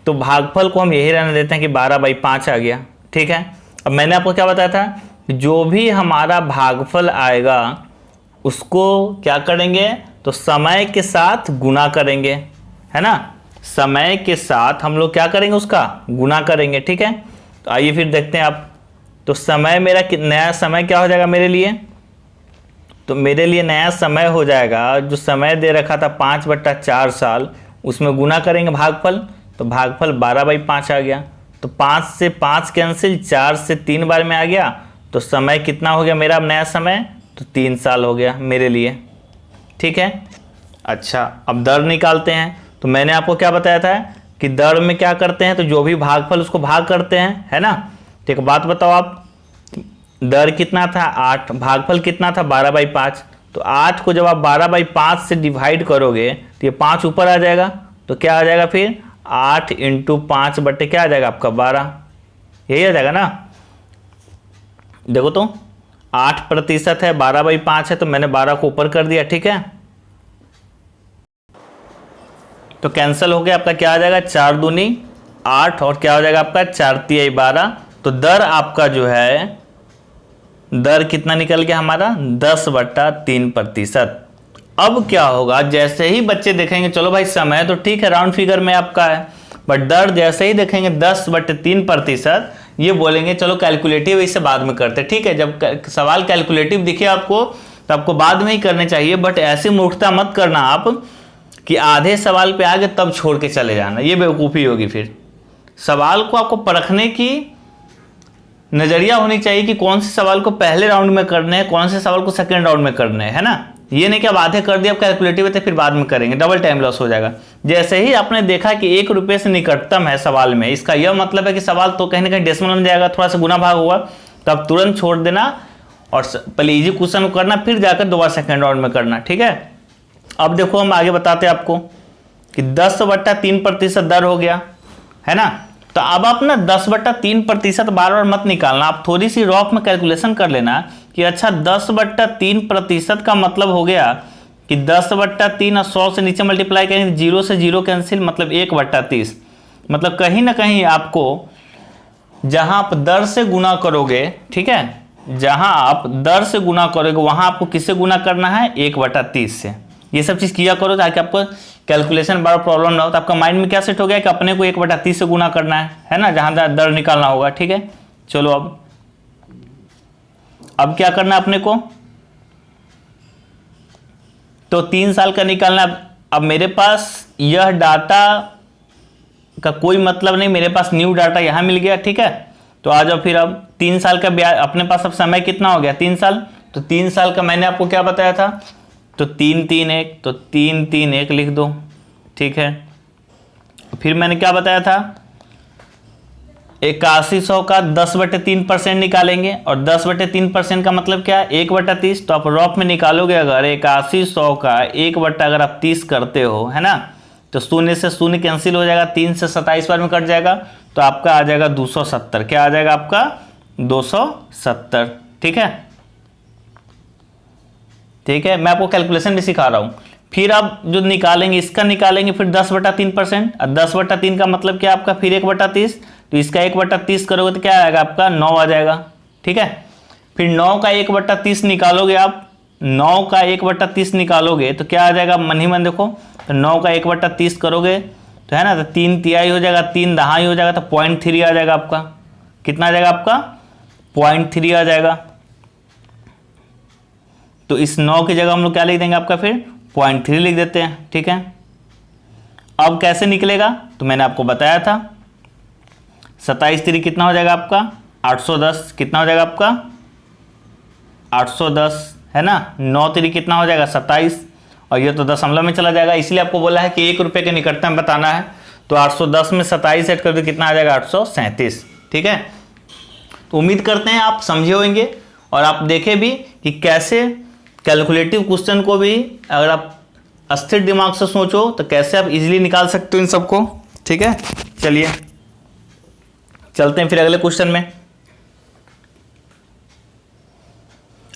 तो भागफल को हम यही रहने देते हैं कि 12/5 आ गया। ठीक है, अब मैंने आपको क्या बताया था, जो भी हमारा भागफल आएगा उसको क्या करेंगे, तो समय के साथ गुना करेंगे, है ना, समय के साथ हम लोग क्या करेंगे, उसका गुना करेंगे। ठीक है, तो आइए फिर देखते हैं आप। तो समय मेरा नया समय क्या हो जाएगा मेरे लिए, तो मेरे लिए नया समय हो जाएगा, जो समय दे रखा था 5/4 साल, उसमें गुना करेंगे भागफल, तो भागफल 12/5 आ गया। तो 5 से 5 कैंसिल, 4 से 3 बार में आ गया, तो समय कितना हो गया मेरा अब नया समय, तो 3 साल हो गया मेरे लिए। ठीक है, अच्छा अब दर निकालते हैं। तो मैंने आपको क्या बताया था कि दर में क्या करते हैं, तो जो भी भागफल उसको भाग करते हैं, है ना। तो एक बात बताओ आप, दर कितना था 8, भागफल कितना था 12/5, तो 8 को जब आप 12/5 से डिवाइड करोगे तो ये 5 ऊपर आ जाएगा, तो क्या आ जाएगा फिर 8 × 5 बटे क्या आ जाएगा आपका 12, यही आ जाएगा ना। देखो तो 8% है, 12/5 है, तो मैंने 12 को ऊपर कर दिया। ठीक है, तो कैंसिल हो गया आपका, क्या आ जाएगा 4 दूनी 8 और क्या हो जाएगा आपका 4 तिहाई 12। तो दर आपका जो है, दर कितना निकल गया हमारा 10/3%। अब क्या होगा, जैसे ही बच्चे देखेंगे, चलो भाई समय तो ठीक है राउंड फिगर में आपका है, बट दर जैसे ही देखेंगे 10/3%, ये बोलेंगे चलो कैलकुलेटिव इसे बाद में करते। ठीक है, जब सवाल कैलकुलेटिव दिखे आपको तो आपको बाद में ही करने चाहिए, बट ऐसी मूर्खता मत करना आप कि आधे सवाल पे आगे तब छोड़ के चले जाना, ये बेवकूफ़ी होगी। फिर सवाल को आपको परखने की नज़रिया होनी चाहिए कि कौन से सवाल को पहले राउंड में करने हैं, कौन से सवाल को सेकेंड राउंड में करने हैं, है ना। ये नहीं कि अब आधे कर दिया, अब कैलकुलेटिव है फिर बाद में करेंगे, डबल टाइम लॉस हो जाएगा। जैसे ही आपने देखा कि 1 रुपये से निकटतम है सवाल में, इसका यह मतलब है कि सवाल तो कहीं ना कहीं डेसिमल में जाएगा, थोड़ा सा गुना भाग होगा, तो आप तुरंत छोड़ देना और पहले इजी क्वेश्चन को करना, फिर जाकर दोबारा सेकेंड राउंड में करना। ठीक है, अब देखो हम आगे बताते हैं आपको कि 10/3% दर हो गया, है ना। तो अब आप ना 10/3% बार बार मत निकालना, आप थोड़ी सी रॉफ में कैलकुलेशन कर लेना कि अच्छा 10/3% का मतलब हो गया कि 10/3 और 100 से नीचे मल्टीप्लाई करेंगे, जीरो से जीरो कैंसिल, मतलब 1/30। मतलब कहीं ना कहीं आपको जहां आप दर से गुना करोगे, ठीक है, जहां आप दर से गुना करोगे वहां आपको किससे गुना करना है, 1/30 से। ये सब चीज किया करो ताकि आपको कैलकुलेशन बार प्रॉब्लम ना हो। तो आपका माइंड में क्या सेट हो गया कि अपने को 1/30 से गुना करना है ना, जहां दर निकालना होगा। ठीक है, चलो अब क्या करना है अपने को, तो 3 साल का निकालना। अब मेरे पास यह डाटा का कोई मतलब नहीं, मेरे पास न्यू डाटा यहां मिल गया। ठीक है, तो आ जाओ फिर। अब 3 साल का ब्याज अपने पास, अब समय कितना हो गया, 3 साल। तो 3 साल का मैंने आपको क्या बताया था, तो 3-3-1, तो 3-3-1 लिख दो। ठीक है, फिर मैंने क्या बताया था, 8100 का 10/3% निकालेंगे, और 10/3% का मतलब क्या है, 1/30। तो आप रफ में निकालोगे, अगर 8100 का 1 अगर आप 30 करते हो, है ना, तो शून्य से शून्य कैंसिल हो जाएगा, 3 से 27 बार में कट जाएगा, तो आपका आ जाएगा 270। क्या आ जाएगा आपका, 270। ठीक है, ठीक है, मैं आपको कैलकुलेशन भी सिखा रहा हूं। फिर आप जो निकालेंगे, इसका निकालेंगे फिर 10/3%, और 10/3 का मतलब क्या आपका, फिर 1/30। तो इसका 1/30 करोगे तो क्या आएगा आपका, 9 आ जाएगा। ठीक है, फिर 9 का 1/30 निकालोगे आप, 9 का 1/30 निकालोगे तो क्या आ जाएगा, मन ही मन देखो, तो 9 का 1/30 करोगे तो है ना, तो 3 तिहाई हो जाएगा, 3 दहाई हो जाएगा, तो 0.3 आ जाएगा आपका। कितना आ जाएगा आपका, 0.3 आ जाएगा। तो इस 9 की जगह हम लोग क्या लिख देंगे आपका, फिर 0.3 लिख देते हैं। ठीक है, अब कैसे निकलेगा, तो मैंने आपको बताया था, 27 कितना हो जाएगा आपका, 810। कितना हो जाएगा आपका, 810, है ना। 9 कितना हो जाएगा, 27, और ये तो दशमलव में चला जाएगा, इसलिए आपको बोला है कि 1 रुपये के निकटतम बताना है। तो 810 में 27 ऐड कर दो, कितना आ जाएगा, 837। ठीक है, तो उम्मीद करते हैं आप समझे होंगे, और आप देखे भी कि कैसे कैलकुलेटिव क्वेश्चन को भी अगर आप अस्थिर दिमाग से सोचो तो कैसे आप इजीली निकाल सकते हो इन सबको। ठीक है, चलिए चलते हैं फिर अगले क्वेश्चन में।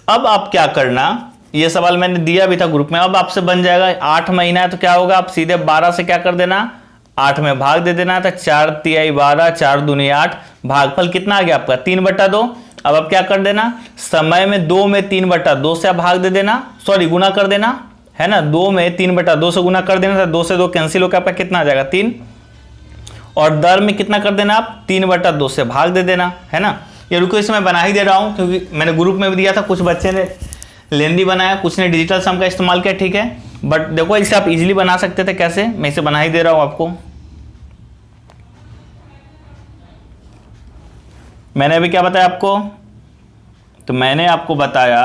अब आप क्या करना, ये सवाल मैंने दिया भी था ग्रुप में, अब आपसे बन जाएगा। 8 महीना है तो क्या होगा, आप सीधे 12 से क्या कर देना, 8 में भाग दे देना। तो 4 तिहाई 12, 4 दूनी 8, भागफल कितना आ गया आपका, 3/2। अब आप क्या कर देना, समय में 2 में 3/2 से आप भाग दे देना, सॉरी गुना कर देना, है ना। 2 में 3/2 से गुना कर देना, तो 2 से 2 कैंसिल होकर आपका कितना आ जाएगा, 3। और दर में कितना कर देना आप, 3/2 से भाग दे देना, है ना। ये रुको, इसे मैं बना ही दे रहा हूं क्योंकि मैंने ग्रुप में भी दिया था, कुछ बच्चे ने लेंदी बनाया, कुछ ने डिजिटल सम का इस्तेमाल किया। ठीक है, बट देखो इसे आप इजीली बना सकते थे, कैसे, मैं इसे बना ही दे रहा हूं आपको। मैंने अभी क्या बताया आपको, तो मैंने आपको बताया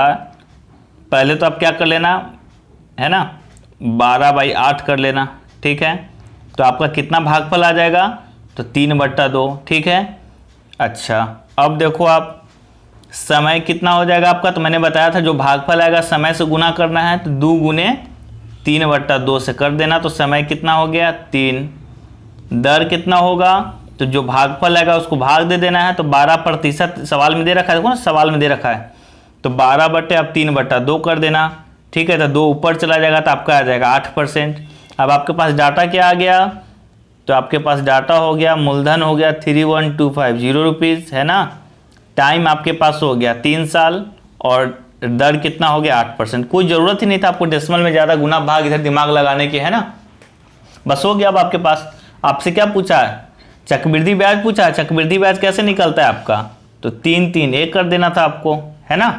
पहले तो आप क्या कर लेना, है ना, 12/8 कर लेना। ठीक है, तो आपका कितना भागफल आ जाएगा, तो 3/2। ठीक है, अच्छा अब देखो आप, समय कितना हो जाएगा आपका, तो मैंने बताया था जो भागफल आएगा समय से गुना करना है, तो 2 गुने 3/2 से कर देना, तो समय कितना हो गया, 3। दर कितना होगा, तो जो भागफल आएगा उसको भाग दे देना है, तो 12% सवाल में दे रखा है, देखो ना सवाल में दे रखा है, तो 12/3/2 कर देना। ठीक है, तो 2 ऊपर चला जाएगा तो आपका आ जाएगा 8%। अब आपके पास डाटा क्या आ गया, तो आपके पास डाटा हो गया, मूलधन हो गया 31250 रुपीज़, है ना। टाइम आपके पास हो गया 3 साल, और दर कितना हो गया, 8%। कोई ज़रूरत ही नहीं था आपको डेसिमल में ज़्यादा गुना भाग इधर दिमाग लगाने की, है ना, बस हो गया। अब आपके पास आपसे क्या पूछा है, चक्रवृद्धि ब्याज पूछा है। चक्रवृद्धि ब्याज कैसे निकलता है आपका, तो 3-3-1 कर देना था आपको, है ना।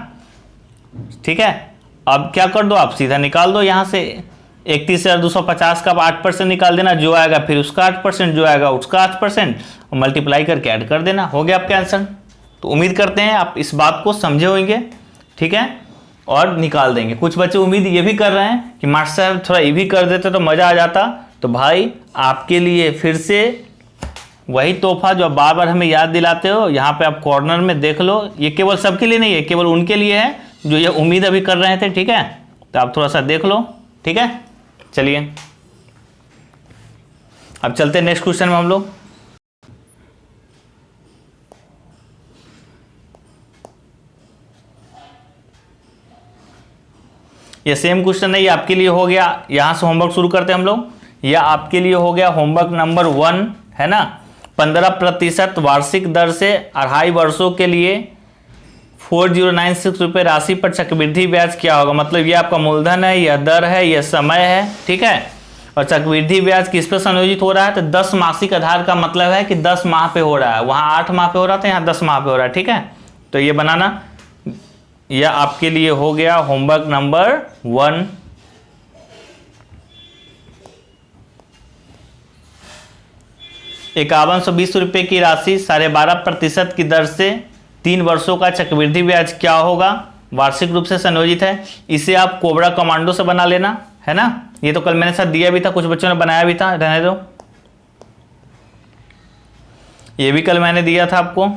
ठीक है, अब क्या कर दो, आप सीधा निकाल दो यहाँ से, 31,250 का 8% निकाल देना, जो आएगा फिर उसका 8%, जो आएगा उसका 8%, और मल्टीप्लाई करके ऐड कर देना, हो गया आपका आंसर। तो उम्मीद करते हैं आप इस बात को समझे होंगे। ठीक है, और निकाल देंगे। कुछ बच्चे उम्मीद ये भी कर रहे हैं कि मास्टर साहब थोड़ा ये भी कर देते तो मज़ा आ जाता। तो भाई आपके लिए फिर से वही तोहफा जो आप बार बार हमें याद दिलाते हो, यहाँ पे आप कॉर्नर में देख लो। ये केवल सबके लिए नहीं है, केवल उनके लिए है जो ये उम्मीद अभी कर रहे थे। ठीक है, तो आप थोड़ा सा देख लो। ठीक है, चलिए अब चलते हैं नेक्स्ट क्वेश्चन में हम लोग। ये सेम क्वेश्चन है, ये आपके लिए हो गया। यहाँ से होमवर्क शुरू करते हैं हम लोग। यह आपके लिए हो गया होमवर्क नंबर 1, है ना। 15% वार्षिक दर से 2.5 वर्षों के लिए 4096 रुपये राशि पर चक्रवृद्धि ब्याज क्या होगा। मतलब ये आपका मूलधन है, यह दर है, यह समय है, ठीक है। और चक्रवृद्धि ब्याज किस पे संयोजित हो रहा है, तो 10 मासिक आधार का मतलब है कि 10 माह पे हो रहा है। वहाँ 8 माह पे हो रहा था, यहाँ 10 माह पे हो रहा है, ठीक है। तो ये बनाना, यह आपके लिए हो गया होमवर्क नंबर 1। 5120 रुपये की राशि 12.5% की दर से 3 वर्षों का चक्रवृद्धि ब्याज क्या होगा, वार्षिक रूप से संयोजित है। इसे आप कोबरा कमांडो से बना लेना, है ना। ये तो कल मैंने साथ दिया भी था, कुछ बच्चों ने बनाया भी था, रहने दो। ये भी कल मैंने दिया था आपको।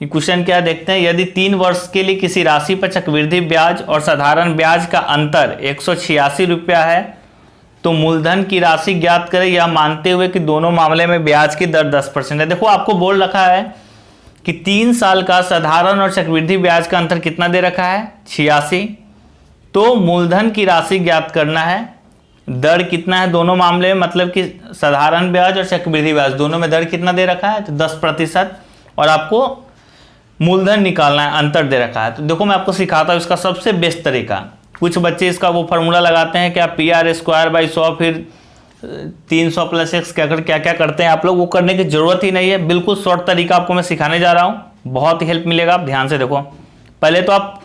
ये क्वेश्चन क्या देखते हैं, यदि 3 वर्ष के लिए किसी राशि पर चक्रवृद्धि ब्याज और साधारण ब्याज का अंतर 186 रुपया है तो मूलधन की राशि ज्ञात करें, यह मानते हुए कि दोनों मामले में ब्याज की दर 10% है। देखो आपको बोल रखा है कि 3 साल का साधारण और चक्रवृद्धि ब्याज का अंतर कितना दे रखा है, 86। तो मूलधन की राशि ज्ञात करना है, दर कितना है दोनों मामले में, मतलब कि साधारण ब्याज और चक्रवृद्धि ब्याज दोनों में दर कितना दे रखा है, तो 10%। और आपको मूलधन निकालना है, अंतर दे रखा है। तो देखो मैं आपको सिखाता हूँ इसका सबसे बेस्ट तरीका। कुछ बच्चे इसका वो फार्मूला लगाते हैं क्या, PR²/100 फिर 300 + x क्या क्या करते हैं आप लोग, वो करने की जरूरत ही नहीं है। बिल्कुल शॉर्ट तरीका आपको मैं सिखाने जा रहा हूँ, बहुत ही हेल्प मिलेगा। आप ध्यान से देखो। पहले तो आप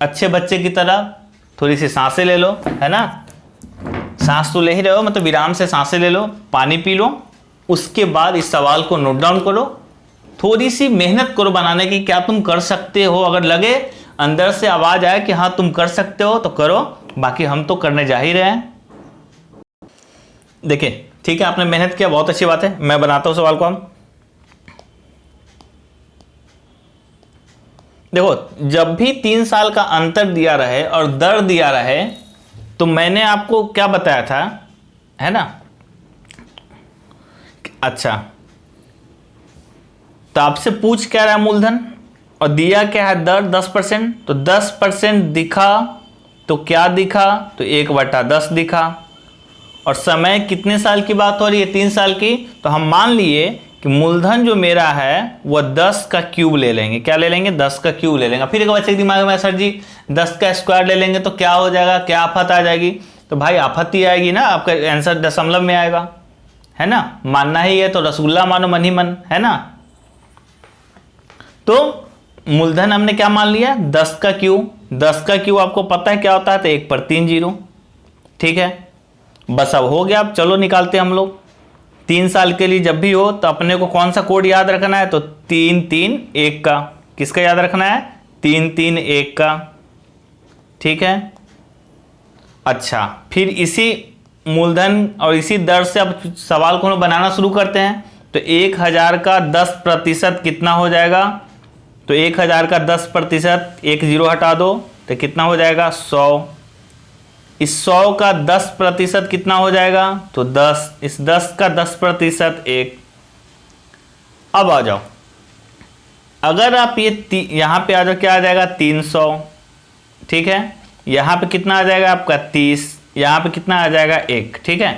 अच्छे बच्चे की तरह थोड़ी सी सांसें ले लो, है ना। सांस तो ले ही रहे हो, मतलब विराम से सांसें ले लो, पानी पी लो। उसके बाद इस सवाल को नोट डाउन करो, थोड़ी सी मेहनत करो बनाने की, क्या तुम कर सकते हो। अगर लगे अंदर से आवाज आए कि हाँ तुम कर सकते हो तो करो, बाकी हम तो करने जा ही रहे हैं। देखिए ठीक है, आपने मेहनत किया, बहुत अच्छी बात है। मैं बनाता हूं सवाल को। हम देखो, जब भी 3 साल का अंतर दिया रहे और दर दिया रहे तो मैंने आपको क्या बताया था, है ना। अच्छा, तो आपसे पूछ क्या रहा है, मूलधन, और दिया क्या है, दर 10%। तो 10% दिखा तो क्या दिखा, तो 1/10 दिखा। और समय कितने साल की बात हो रही है, 3 साल की। तो हम मान लिए कि मूलधन जो मेरा है वह 10 का क्यूब ले लेंगे। क्या ले लेंगे, 10 का क्यूब ले लेंगे। फिर एक बच्चे के दिमाग में, सर जी 10 का स्क्वायर ले लेंगे तो क्या हो जाएगा, क्या आफत आ जाएगी। तो भाई आफत ही आएगी ना, आपका आंसर दशमलव में आएगा, है ना। मानना ही है तो रसगुल्ला मानो मन ही मन, है ना। तो मूलधन हमने क्या मान लिया, 10 का क्यूब। 10 का क्यूब आपको पता है क्या होता है, तो 1/3 जीरो, ठीक है। बस अब हो गया। अब चलो निकालते हैं हम लोग। 3 साल के लिए जब भी हो तो अपने को कौन सा कोड याद रखना है, तो 331 का। किसका याद रखना है, 331 का, ठीक है। अच्छा, फिर इसी मूलधन और इसी दर से अब सवाल को हम बनाना शुरू करते हैं। तो 1000 का 10% कितना हो जाएगा, तो 1000 का 10%, 1 0 हटा दो तो कितना हो जाएगा, 100। इस 100 का 10% कितना हो जाएगा, तो 10। इस 10 का 10% 1। अब आ जाओ, अगर आप ये यहां पे आ जाओ, क्या आ जाएगा, 300, ठीक है। यहां पे कितना आ जाएगा आपका 30, यहां पे कितना आ जाएगा 1, ठीक है।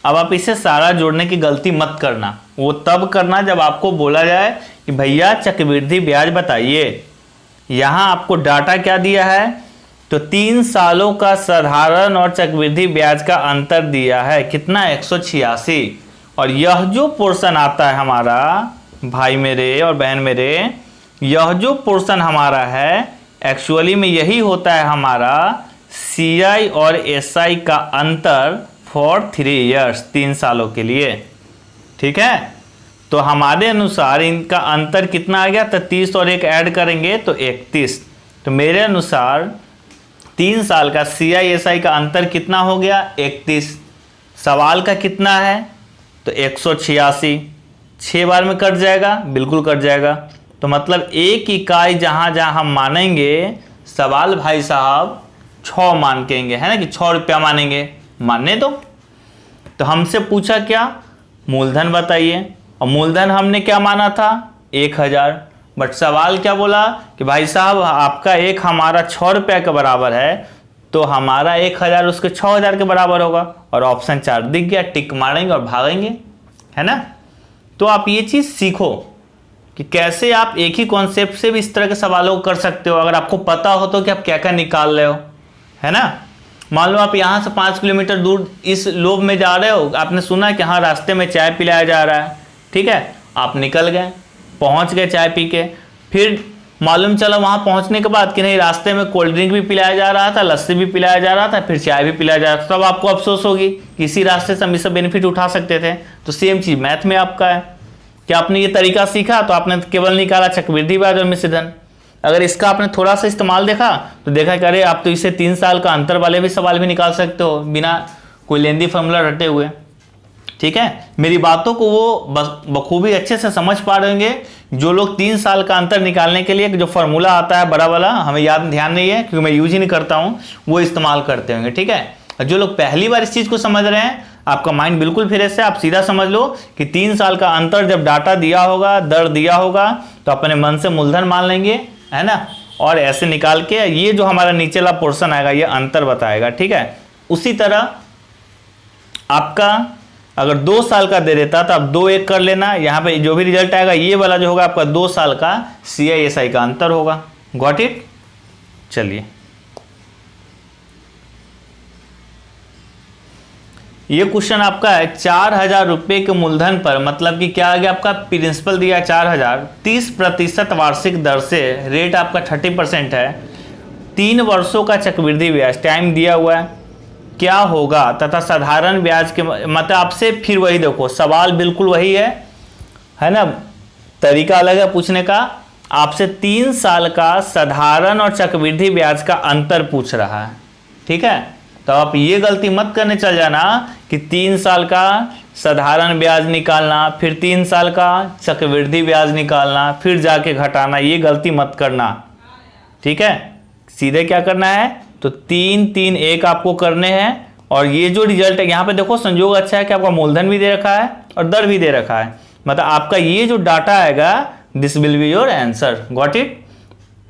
अब आप इसे सारा जोड़ने की गलती मत करना, वो तब करना जब आपको बोला जाए कि भैया चक्रवृद्धि ब्याज बताइए। यहां आपको डाटा क्या दिया है, तो 3 सालों का साधारण और चक्रवृद्धि ब्याज का अंतर दिया है, कितना, 186। और यह जो पोर्शन आता है हमारा, भाई मेरे और बहन मेरे, यह जो पोर्शन हमारा है एक्चुअली में यही होता है हमारा CI और SI का अंतर फॉर 3 ईयर्स, 3 सालों के लिए, ठीक है। तो हमारे अनुसार इनका अंतर कितना आ गया, तो 30 और 1 ऐड करेंगे तो 31। तो मेरे अनुसार 3 साल का CI SI का अंतर कितना हो गया, 31। सवाल का कितना है, तो 186। 6 बार में कट जाएगा, बिल्कुल कट जाएगा। तो मतलब एक इकाई जहां जहां हम मानेंगे, सवाल भाई साहब 6 मान केंगे, है ना, कि 6 रुपया मानेंगे, मानने दो। तो हमसे पूछा क्या, मूलधन बताइए, और मूलधन हमने क्या माना था, 1000। बट सवाल क्या बोला कि भाई साहब आपका एक हमारा 6 रुपये के बराबर है, तो हमारा 1000 उसके 6000 के बराबर होगा। और ऑप्शन 4 दिख गया, टिक मारेंगे और भागेंगे, है ना। तो आप ये चीज़ सीखो कि कैसे आप एक ही कॉन्सेप्ट से भी इस तरह के सवालों को कर सकते हो, अगर आपको पता हो तो कि आप क्या क्या निकाल रहे हो, है ना। मान लो आप यहाँ से 5 किलोमीटर दूर इस लोभ में जा रहे हो, आपने सुना कि हाँ रास्ते में चाय पिलाया जा रहा है, ठीक है, आप निकल गए, पहुँच गए चाय पी के। फिर मालूम चला वहाँ पहुँचने के बाद कि नहीं, रास्ते में कोल्ड ड्रिंक भी पिलाया जा रहा था, लस्सी भी पिलाया जा रहा था, फिर चाय भी पिलाया जा रहा था। तब आपको अफसोस होगी कि इसी रास्ते से हम इससे बेनिफिट उठा सकते थे। तो सेम चीज़ मैथ में आपका है कि आपने ये तरीका सीखा तो आपने केवल निकाला चक्रवृद्धि ब्याज और मिश्र धन। अगर इसका आपने थोड़ा सा इस्तेमाल देखा तो देखा कि अरे आप तो इसे 3 साल का अंतर वाले भी सवाल भी निकाल सकते हो बिना कोई लेंदी फॉर्मूला रटे हुए, ठीक है। मेरी बातों को वो बखूबी अच्छे से समझ पा रहे होंगे जो लोग 3 साल का अंतर निकालने के लिए जो फॉर्मूला आता है बड़ा वाला, हमें याद ध्यान नहीं है क्योंकि मैं यूज ही नहीं करता हूँ, वो इस्तेमाल करते होंगे, ठीक है। जो लोग पहली बार इस चीज़ को समझ रहे हैं, आपका माइंड बिल्कुल फ्रेश है, आप सीधा समझ लो कि 3 साल का अंतर जब डाटा दिया होगा, दर दिया होगा, तो अपने मन से मूलधन मान लेंगे, है ना, और ऐसे निकाल के ये जो हमारा नीचे वाला पोर्शन आएगा ये अंतर बताएगा, ठीक है। उसी तरह आपका अगर 2 साल का दे देता तो आप 2 1 कर लेना, यहाँ पे जो भी रिजल्ट आएगा ये वाला जो होगा आपका 2 साल का CISI का अंतर होगा। Got it. चलिए ये क्वेश्चन आपका है 4000 रुपये के मूलधन पर, मतलब कि क्या आ गया आपका प्रिंसिपल दिया 4000, 30% वार्षिक दर से, रेट आपका 30% है, 3 वर्षों का चक्रवृद्धि ब्याज, टाइम दिया हुआ है, क्या होगा तथा साधारण ब्याज के, मतलब आपसे फिर वही देखो सवाल बिल्कुल वही है ना, तरीका अलग है पूछने का। आपसे 3 साल का साधारण और चक्रवृद्धि ब्याज का अंतर पूछ रहा है, ठीक है। तो आप ये गलती मत करने चल जाना कि 3 साल का साधारण ब्याज निकालना, फिर 3 साल का चक्रवृद्धि ब्याज निकालना, फिर जाके घटाना, ये गलती मत करना, ठीक है। सीधे क्या करना है तो 3 3 1 आपको करने हैं। और ये जो रिजल्ट है यहाँ पे देखो संयोग अच्छा है कि आपका मूलधन भी दे रखा है और दर भी दे रखा है, मतलब आपका ये जो डाटा आएगा this will be your answer. Got it.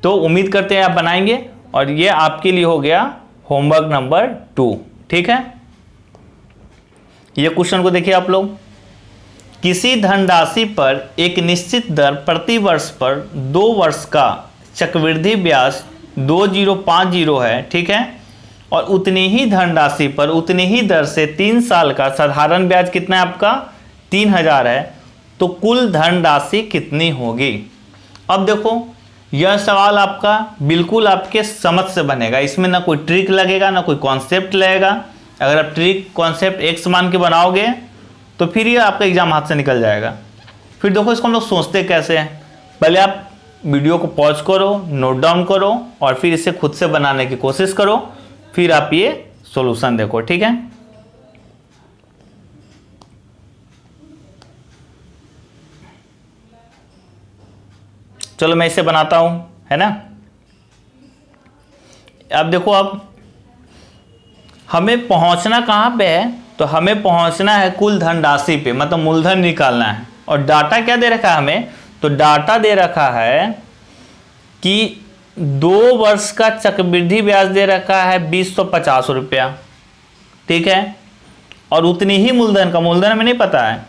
तो उम्मीद करते हैं आप बनाएंगे और ये आपके लिए हो गया होमवर्क नंबर 2, ठीक है। ये क्वेश्चन को देखिए आप लोग, किसी धनराशि पर एक निश्चित दर प्रति वर्ष पर 2 वर्ष का चक्रवृद्धि ब्याज 2050 है, ठीक है, और उतनी ही धनराशि पर उतनी ही दर से 3 साल का साधारण ब्याज कितना है आपका 3000 है, तो कुल धनराशि कितनी होगी। अब देखो यह सवाल आपका बिल्कुल आपके समझ से बनेगा, इसमें ना कोई ट्रिक लगेगा ना कोई कॉन्सेप्ट लगेगा। अगर आप ट्रिक कॉन्सेप्ट एक मान के बनाओगे तो फिर ये आपका एग्जाम हाथ से निकल जाएगा। फिर देखो इसको हम लोग सोचते कैसे हैं, पहले आप वीडियो को पॉज करो, नोट डाउन करो और फिर इसे खुद से बनाने की कोशिश करो, फिर आप ये सॉल्यूशन देखो, ठीक है। चलो मैं इसे बनाता हूं, है ना। अब देखो अब हमें पहुंचना कहां पे है, तो हमें पहुंचना है कुल धनराशि पे, मतलब मूलधन निकालना है। और डाटा क्या दे रखा है हमें, तो डाटा दे रखा है कि 2 वर्ष का चक्रवृद्धि ब्याज दे रखा है 2050 रुपया, ठीक है, और उतनी ही मूलधन का, मूलधन हमें नहीं पता है।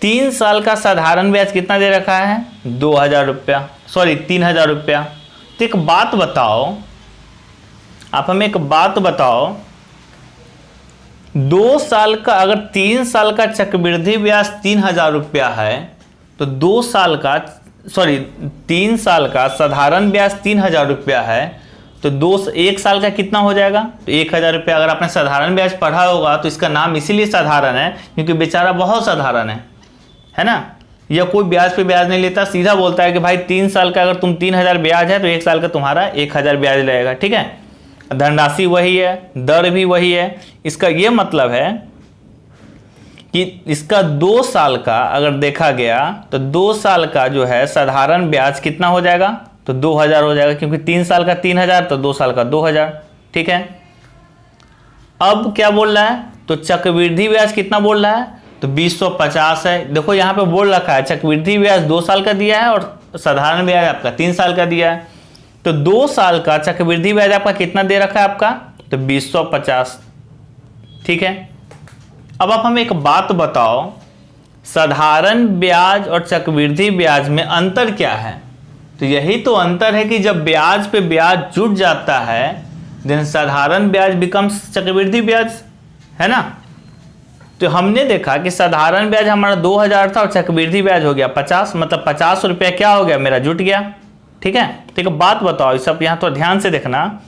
3 साल का साधारण ब्याज कितना दे रखा है 2000 रुपया, सॉरी 3000 रुपया। तो एक बात बताओ, आप हमें एक बात बताओ, 2 साल का अगर 3 साल का चक्रवृद्धि ब्याज 3000 रुपया है तो 2 साल का, सॉरी 3 साल का साधारण ब्याज 3000 रुपया है, तो 1 साल का कितना हो जाएगा, तो 1000 रुपया। अगर आपने साधारण ब्याज पढ़ा होगा तो इसका नाम इसीलिए साधारण है क्योंकि बेचारा बहुत साधारण है ना। या कोई ब्याज पे ब्याज नहीं लेता, सीधा बोलता है कि भाई 3 साल का अगर तुम 3000 ब्याज है तो 1 साल का तुम्हारा 1000 ब्याज लगेगा, ठीक है। धनराशि वही है, दर भी वही है। इसका ये मतलब है कि इसका 2 साल का अगर देखा गया तो 2 साल का जो है साधारण ब्याज कितना हो जाएगा, तो 2000 हो जाएगा, क्योंकि 3 साल का 3000 तो 2 साल का 2000, ठीक है। अब क्या बोल रहा है, तो चक्रवृद्धि ब्याज कितना बोल रहा है, तो 2050 है। देखो यहाँ पे बोल रखा है चक्रवृद्धि ब्याज 2 साल का दिया है और साधारण ब्याज आपका 3 साल का दिया है, तो 2 साल का चक्रवृद्धि ब्याज आपका कितना दे रखा है आपका, तो 2050। ठीक है, अब आप हमें एक बात बताओ, साधारण ब्याज और चक्रवृद्धि ब्याज में अंतर क्या है? तो यही तो अंतर है कि जब ब्याज पे ब्याज जुड़ जाता है देन साधारण ब्याज बिकम्स चक्रवृद्धि ब्याज, है ना। तो हमने देखा कि साधारण ब्याज हमारा 2000 था और चक्रवृद्धि ब्याज हो गया 50, मतलब 50 रुपया क्या हो गया मेरा, जुट गया। ठीक है, तो एक बात बताओ, ये सब यहाँ तो ध्यान से देखना,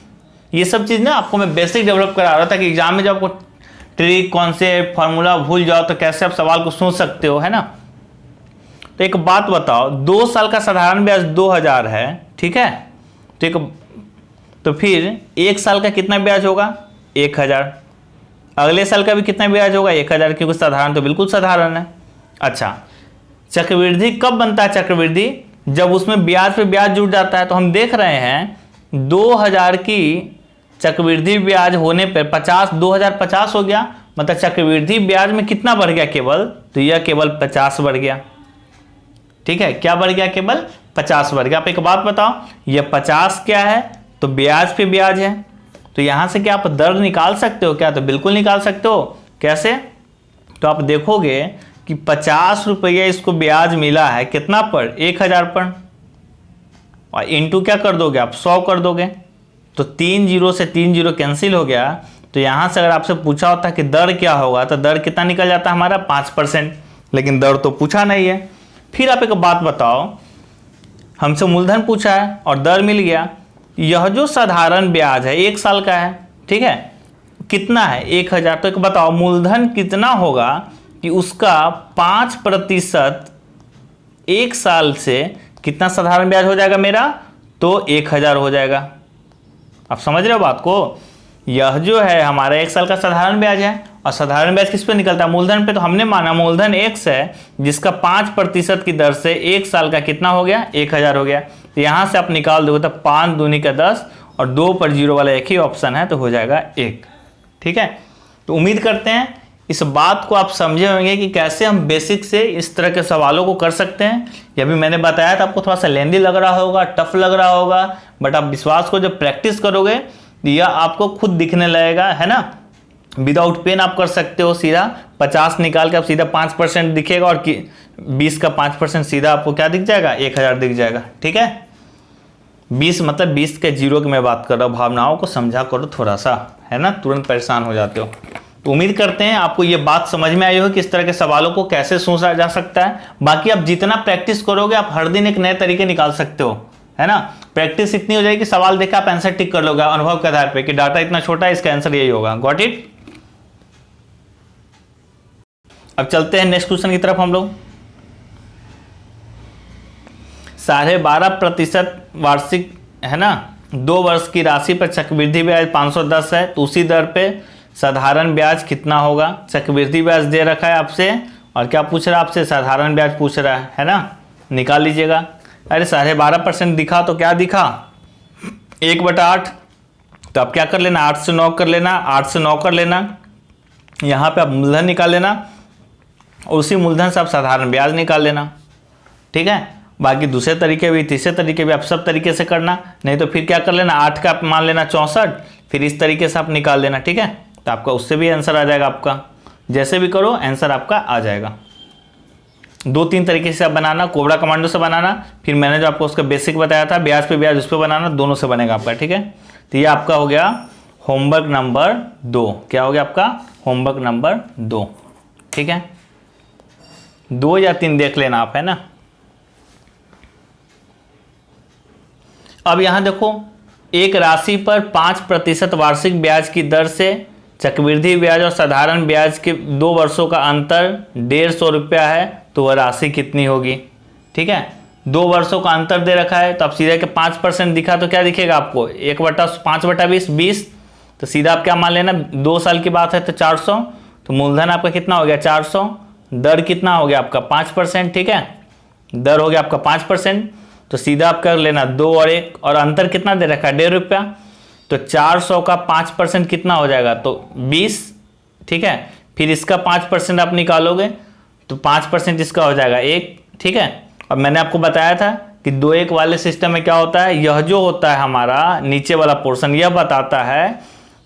ये सब चीज़ ना आपको मैं बेसिक डेवलप करा रहा था कि एग्जाम में जब आपको ट्रिक कॉन्सेप्ट फार्मूला भूल जाओ तो कैसे आप सवाल को सोच सकते हो, है ना। तो एक बात बताओ, 2 साल का साधारण ब्याज 2000 है, ठीक है, तो फिर 1 साल का कितना ब्याज होगा, 1000। अगले साल का भी कितना ब्याज होगा, 1000, क्योंकि साधारण तो बिल्कुल साधारण है। अच्छा, चक्रवृद्धि कब बनता है? चक्रवृद्धि जब उसमें ब्याज पे ब्याज जुड़ जाता है। तो हम देख रहे हैं 2000 की चक्रवृद्धि ब्याज होने पर 2050 हो गया, मतलब चक्रवृद्धि ब्याज में कितना बढ़ गया केवल, तो यह केवल 50 बढ़ गया। ठीक है, क्या बढ़ गया, केवल 50 बढ़ गया। आप एक बात बताओ, यह 50 क्या है, तो ब्याज पे ब्याज है, तो यहां से क्या आप दर निकाल सकते हो क्या, तो बिल्कुल निकाल सकते हो। कैसे, तो आप देखोगे कि 50 रुपये इसको ब्याज मिला है कितना पर, 1000 पर, और इंटू क्या कर दोगे आप, 100 कर दोगे, तो 3 जीरो से 3 जीरो कैंसिल हो गया। तो यहां से अगर आपसे पूछा होता कि दर क्या होगा, तो दर कितना निकल जाता हमारा, 5%, लेकिन दर तो पूछा नहीं है। फिर आप एक बात बताओ, हमसे मूलधन पूछा है और दर मिल गया, यह जो साधारण ब्याज है 1 साल का है, ठीक है, कितना है, 1000। तो एक बताओ मूलधन कितना होगा कि उसका 5% 1 साल से कितना साधारण ब्याज हो जाएगा मेरा, तो 1000 हो जाएगा। आप समझ रहे हो बात को, यह जो है हमारा 1 साल का साधारण ब्याज है, और साधारण ब्याज किस पे निकलता है, मूलधन पे। तो हमने माना मूलधन X है जिसका 5% की दर से 1 साल का कितना हो गया, 1000 हो गया। तो यहाँ से आप निकाल दोगे तो 5 दूनी का 10 और 2 पर 0 वाला एक ही ऑप्शन है, तो हो जाएगा 1। ठीक है, तो उम्मीद करते हैं इस बात को आप समझे होंगे कि कैसे हम बेसिक से इस तरह के सवालों को कर सकते हैं। यह भी मैंने बताया था, आपको थोड़ा सा लेंदी लग रहा होगा, टफ लग रहा होगा, बट आप विश्वास को जब प्रैक्टिस करोगे यह आपको खुद दिखने लगेगा, है ना। विदाउट पेन आप कर सकते हो, सीधा 50 निकाल के आप सीधा 5% दिखेगा, और 20 का 5% सीधा आपको क्या दिख जाएगा, 1000 दिख जाएगा। ठीक है, 20 मतलब 20 के जीरो की मैं बात कर रहा हूँ, भावनाओं को समझा करो थोड़ा सा, है ना, तुरंत परेशान हो जाते हो। तो उम्मीद करते हैं आपको ये बात समझ में आई हो कि इस तरह के सवालों को कैसे सोचा जा सकता है। बाकी आप जितना प्रैक्टिस करोगे आप हर दिन एक नए तरीके निकाल सकते हो, है ना। प्रैक्टिस इतनी हो जाएगी कि सवाल देखा आप आंसर टिक कर लोगे अनुभव के आधार पे कि डाटा इतना छोटा है, इसका आंसर यही होगा। Got it. अब चलते हैं नेक्स्ट क्वेश्चन की तरफ हम लोग। 12.5% वार्षिक, है ना, 2 वर्ष की राशि पर चक्रवृद्धि ब्याज 510 है, तो उसी दर पे साधारण ब्याज कितना होगा। चक्रवृद्धि ब्याज दे रखा है आपसे, और क्या पूछ रहा है आपसे, साधारण ब्याज पूछ रहा है ना। निकाल लीजिएगा। अरे 12.5% दिखा तो क्या दिखा, 1/8। तो आप क्या कर लेना, 8 से 9 कर लेना, 8 से 9 कर लेना, यहाँ पे आप मूलधन निकाल लेना, और उसी मूलधन से आप साधारण ब्याज निकाल लेना। ठीक है, बाकी दूसरे तरीके भी, तीसरे तरीके भी, आप सब तरीके से करना, नहीं तो फिर क्या कर लेना, 8 का आप मान लेना 64, फिर इस तरीके से आप निकाल लेना। ठीक है, तो आपका उससे भी आंसर आ जाएगा, आपका जैसे भी करो आंसर आपका आ जाएगा। 2-3 तरीके से आप बनाना, कोबरा कमांडो से बनाना, फिर मैंने जो आपको उसका बेसिक बताया था ब्याज पे ब्याज, उस पर बनाना, दोनों से बनेगा आपका। ठीक है, तो ये आपका हो गया होमवर्क नंबर 2। क्या हो गया आपका, होमवर्क नंबर 2। ठीक है, 2 या 3 देख लेना आप, है ना। अब यहां देखो, एक राशि पर 5% वार्षिक ब्याज की दर से चक्रवृद्धि ब्याज और साधारण ब्याज के 2 वर्षों का अंतर 150 रुपया है, तो वह राशि कितनी होगी। ठीक है, 2 वर्षों का अंतर दे रखा है, तो आप सीधा के 5% दिखा तो क्या दिखेगा आपको, 1/5/20, तो सीधा आप क्या मान लेना, 2 साल की बात है तो 400, तो मूलधन आपका कितना हो गया 400, दर कितना हो गया आपका 5%। ठीक है, दर हो गया आपका 5%, तो सीधा आप कर लेना 2 और 1, और अंतर कितना दे रखा है 1.5 रुपया, तो 400 का 5% कितना हो जाएगा, तो 20। ठीक है, फिर इसका 5% आप निकालोगे तो 5% इसका हो जाएगा 1। ठीक है, और मैंने आपको बताया था कि 2-1 वाले सिस्टम में क्या होता है, यह जो होता है हमारा नीचे वाला पोर्शन यह बताता है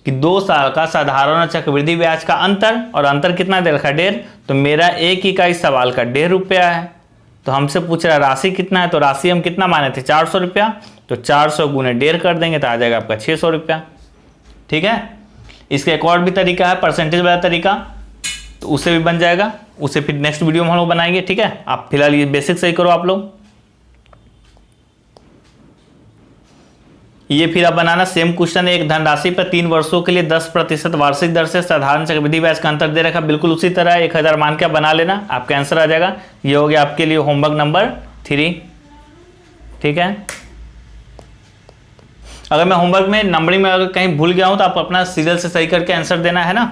कि 2 साल का साधारण और चक्रवृद्धि ब्याज का अंतर, और अंतर कितना दे रखा है 1.5। तो मेरा एक इकाई सवाल का 1.5 रुपया है। तो हमसे पूछ रहा है राशि कितना है, तो राशि हम कितना माने थे 400 रुपया, तो 400 गुने 1.5 कर देंगे तो आ जाएगा आपका 600 रुपया। ठीक है, इसका एक और भी तरीका है परसेंटेज वाला तरीका, तो उससे भी बन जाएगा, उसे फिर नेक्स्ट वीडियो में हम लोग बनाएंगे। ठीक है, आप फिलहाल ये बेसिक सही करो आप लोग। ये फिर आप बनाना सेम क्वेश्चन है, एक धनराशि पर 3 वर्षों के लिए 10% वार्षिक दर से साधारण चक्रवृद्धि ब्याज का अंतर दे रखा, बिल्कुल उसी तरह 1000 मान के बना लेना, आपका आंसर आ जाएगा। ये हो गया आपके लिए होमवर्क नंबर 3। ठीक है, अगर मैं होमवर्क में नंबरिंग में अगर कहीं भूल गया हूं तो आप अपना सीरियल से सही करके आंसर देना है ना।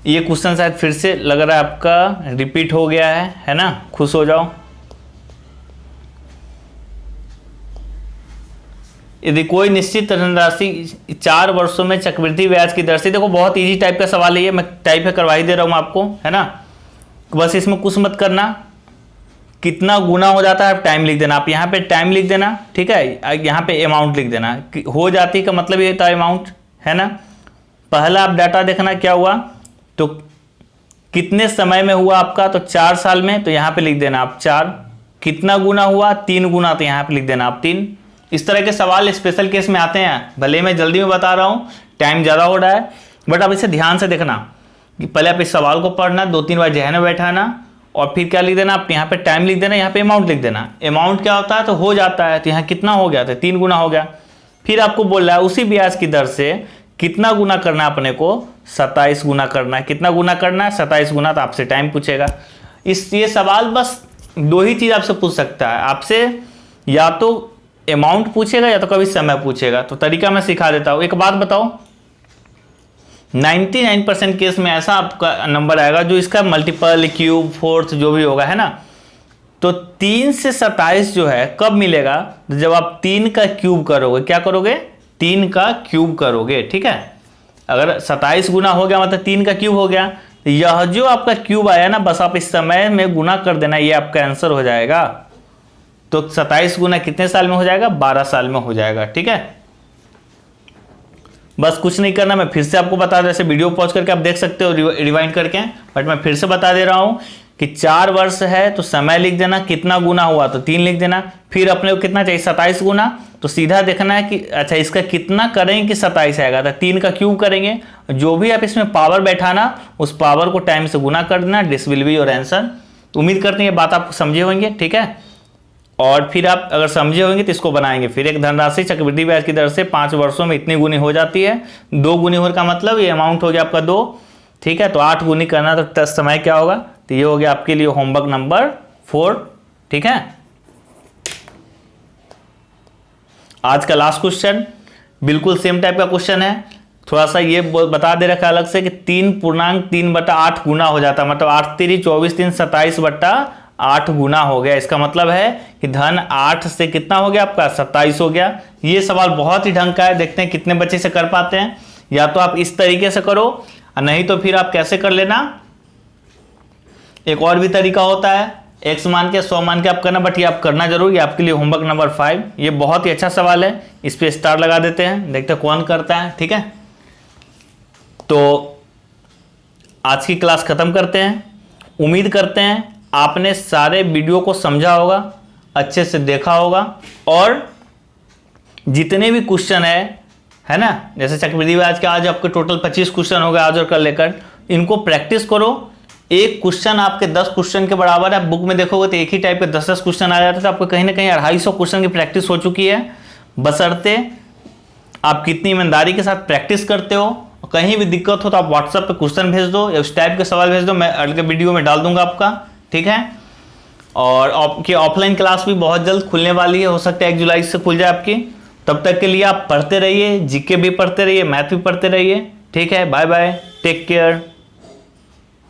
ये क्वेश्चन शायद फिर से लग रहा है आपका रिपीट हो गया है ना, खुश हो जाओ। यदि कोई निश्चित धनराशि 4 वर्षों में चक्रवृद्धि ब्याज की दर से, देखो बहुत इजी टाइप का सवाल है ये, मैं टाइप है करवा ही दे रहा हूं आपको, है ना। बस इसमें कुछ मत करना, कितना गुना हो जाता है आप टाइम लिख देना, आप यहाँ पे टाइम लिख देना। ठीक है, यहाँ पे अमाउंट लिख देना, हो जाती का मतलब ये था अमाउंट, है ना। पहला आप डाटा देखना क्या हुआ, तो कितने समय में हुआ आपका, तो 4 साल में, तो यहाँ पे लिख देना आप 4। कितना गुना हुआ, 3 गुना, तो यहाँ पे लिख देना आप 3। इस तरह के सवाल स्पेशल केस में आते हैं, भले मैं जल्दी में बता रहा हूँ, टाइम ज़्यादा हो रहा है, बट आप इसे ध्यान से देखना कि पहले आप इस सवाल को पढ़ना, 2-3 बार जहन में बैठाना, और फिर क्या लिख देना आप यहाँ पे टाइम लिख देना, यहाँ पे अमाउंट लिख देना। अमाउंट क्या होता है, तो हो जाता है, तो यहाँ कितना हो गया, तो 3 गुना हो गया। फिर आपको बोल रहा है उसी ब्याज की दर से कितना गुना करना है अपने को, 27 गुना करना है। कितना गुना करना है, 27 गुना, तो आपसे टाइम पूछेगा। ये सवाल बस 2 ही चीज़ आपसे पूछ सकता है, आपसे या तो अमाउंट पूछेगा या तो कभी समय पूछेगा। तो तरीका मैं सिखा देता हूँ। एक बात बताओ, 99% केस में ऐसा आपका नंबर आएगा जो इसका मल्टीपल, क्यूब, फोर्थ जो भी होगा, है ना। तो 3 से 27 जो है कब मिलेगा, जब आप 3 का क्यूब करोगे। क्या करोगे, 3 का क्यूब करोगे। ठीक है, अगर 27 गुना हो गया मतलब 3 का क्यूब हो गया, तो यह जो आपका क्यूब आया ना, बस आप इस समय में गुना कर देना, ये आपका आंसर हो जाएगा। तो 27 गुना कितने साल में हो जाएगा, 12 साल में हो जाएगा। ठीक है, बस कुछ नहीं करना, मैं फिर से आपको बता दूं, ऐसे वीडियो पॉज करके आप देख सकते हो रिवाइंड करके, बट मैं फिर से बता दे रहा हूं कि 4 वर्ष है तो समय लिख देना, कितना गुना हुआ तो 3 लिख देना, फिर अपने को कितना चाहिए 27 गुना, तो सीधा देखना है कि अच्छा इसका कितना करेंगे कि 27 आएगा, तो 3 का क्यूब करेंगे, जो भी आप इसमें पावर बैठाना उस पावर को टाइम से गुना कर देना, this will be your answer. उम्मीद करते हैं ये बात आप समझे होंगे। ठीक है, और फिर आप अगर समझे होंगे तो इसको बनाएंगे। फिर एक धनराशि चक्रवृद्धि ब्याज की दर से 5 वर्षों में इतनी गुनी हो जाती है, 2 गुनी होने का मतलब ये अमाउंट हो गया आपका 2। ठीक है, तो 8 गुनी करना, तो समय क्या होगा, तो ये हो गया आपके लिए होमवर्क नंबर 4। ठीक है, आज का लास्ट क्वेश्चन बिल्कुल सेम टाइप का क्वेश्चन है, थोड़ा सा ये बता दे रखा है अलग से कि 3.3/8 गुना हो जाता है, मतलब 8 3 24 3 27/8 गुना हो गया। इसका मतलब है कि धन 8 से कितना हो गया आपका 27 हो गया। ये सवाल बहुत ही ढंग का है, देखते हैं कितने बच्चे से कर पाते हैं। या तो आप इस तरीके से करो, नहीं तो फिर आप कैसे कर लेना, एक और भी तरीका होता है, x मान के 100 मान के आप करना, बट ये आप करना जरूर। ये आपके लिए होमवर्क नंबर 5, ये बहुत ही अच्छा सवाल है, इस पे स्टार लगा देते हैं, देखते हैं कौन करता है। ठीक है, तो आज की क्लास खत्म करते हैं। उम्मीद करते हैं आपने सारे वीडियो को समझा होगा, अच्छे से देखा होगा, और जितने भी क्वेश्चन है ना, जैसे चक्रवृद्धि ब्याज के आज आपके टोटल 25 क्वेश्चन हो गए आज और कल लेकर, इनको प्रैक्टिस करो। एक क्वेश्चन आपके 10 क्वेश्चन के बराबर है। बुक में देखोगे तो एक ही टाइप के 10-10 क्वेश्चन आ जाते हैं, तो आपको कहीं ना कहीं 250 क्वेश्चन की प्रैक्टिस हो चुकी है, बशर्ते आप कितनी ईमानदारी के साथ प्रैक्टिस करते हो। कहीं भी दिक्कत हो तो आप व्हाट्सएप पे क्वेश्चन भेज दो या उस टाइप के सवाल भेज दो, मैं अगले वीडियो में डाल दूंगा आपका। ठीक है, और आपकी ऑफलाइन क्लास भी बहुत जल्द खुलने वाली है, हो सकता है 1 जुलाई से खुल जाए आपकी। तब तक के लिए आप पढ़ते रहिए, जीके भी पढ़ते रहिए, मैथ भी पढ़ते रहिए। ठीक है, बाय बाय, टेक केयर।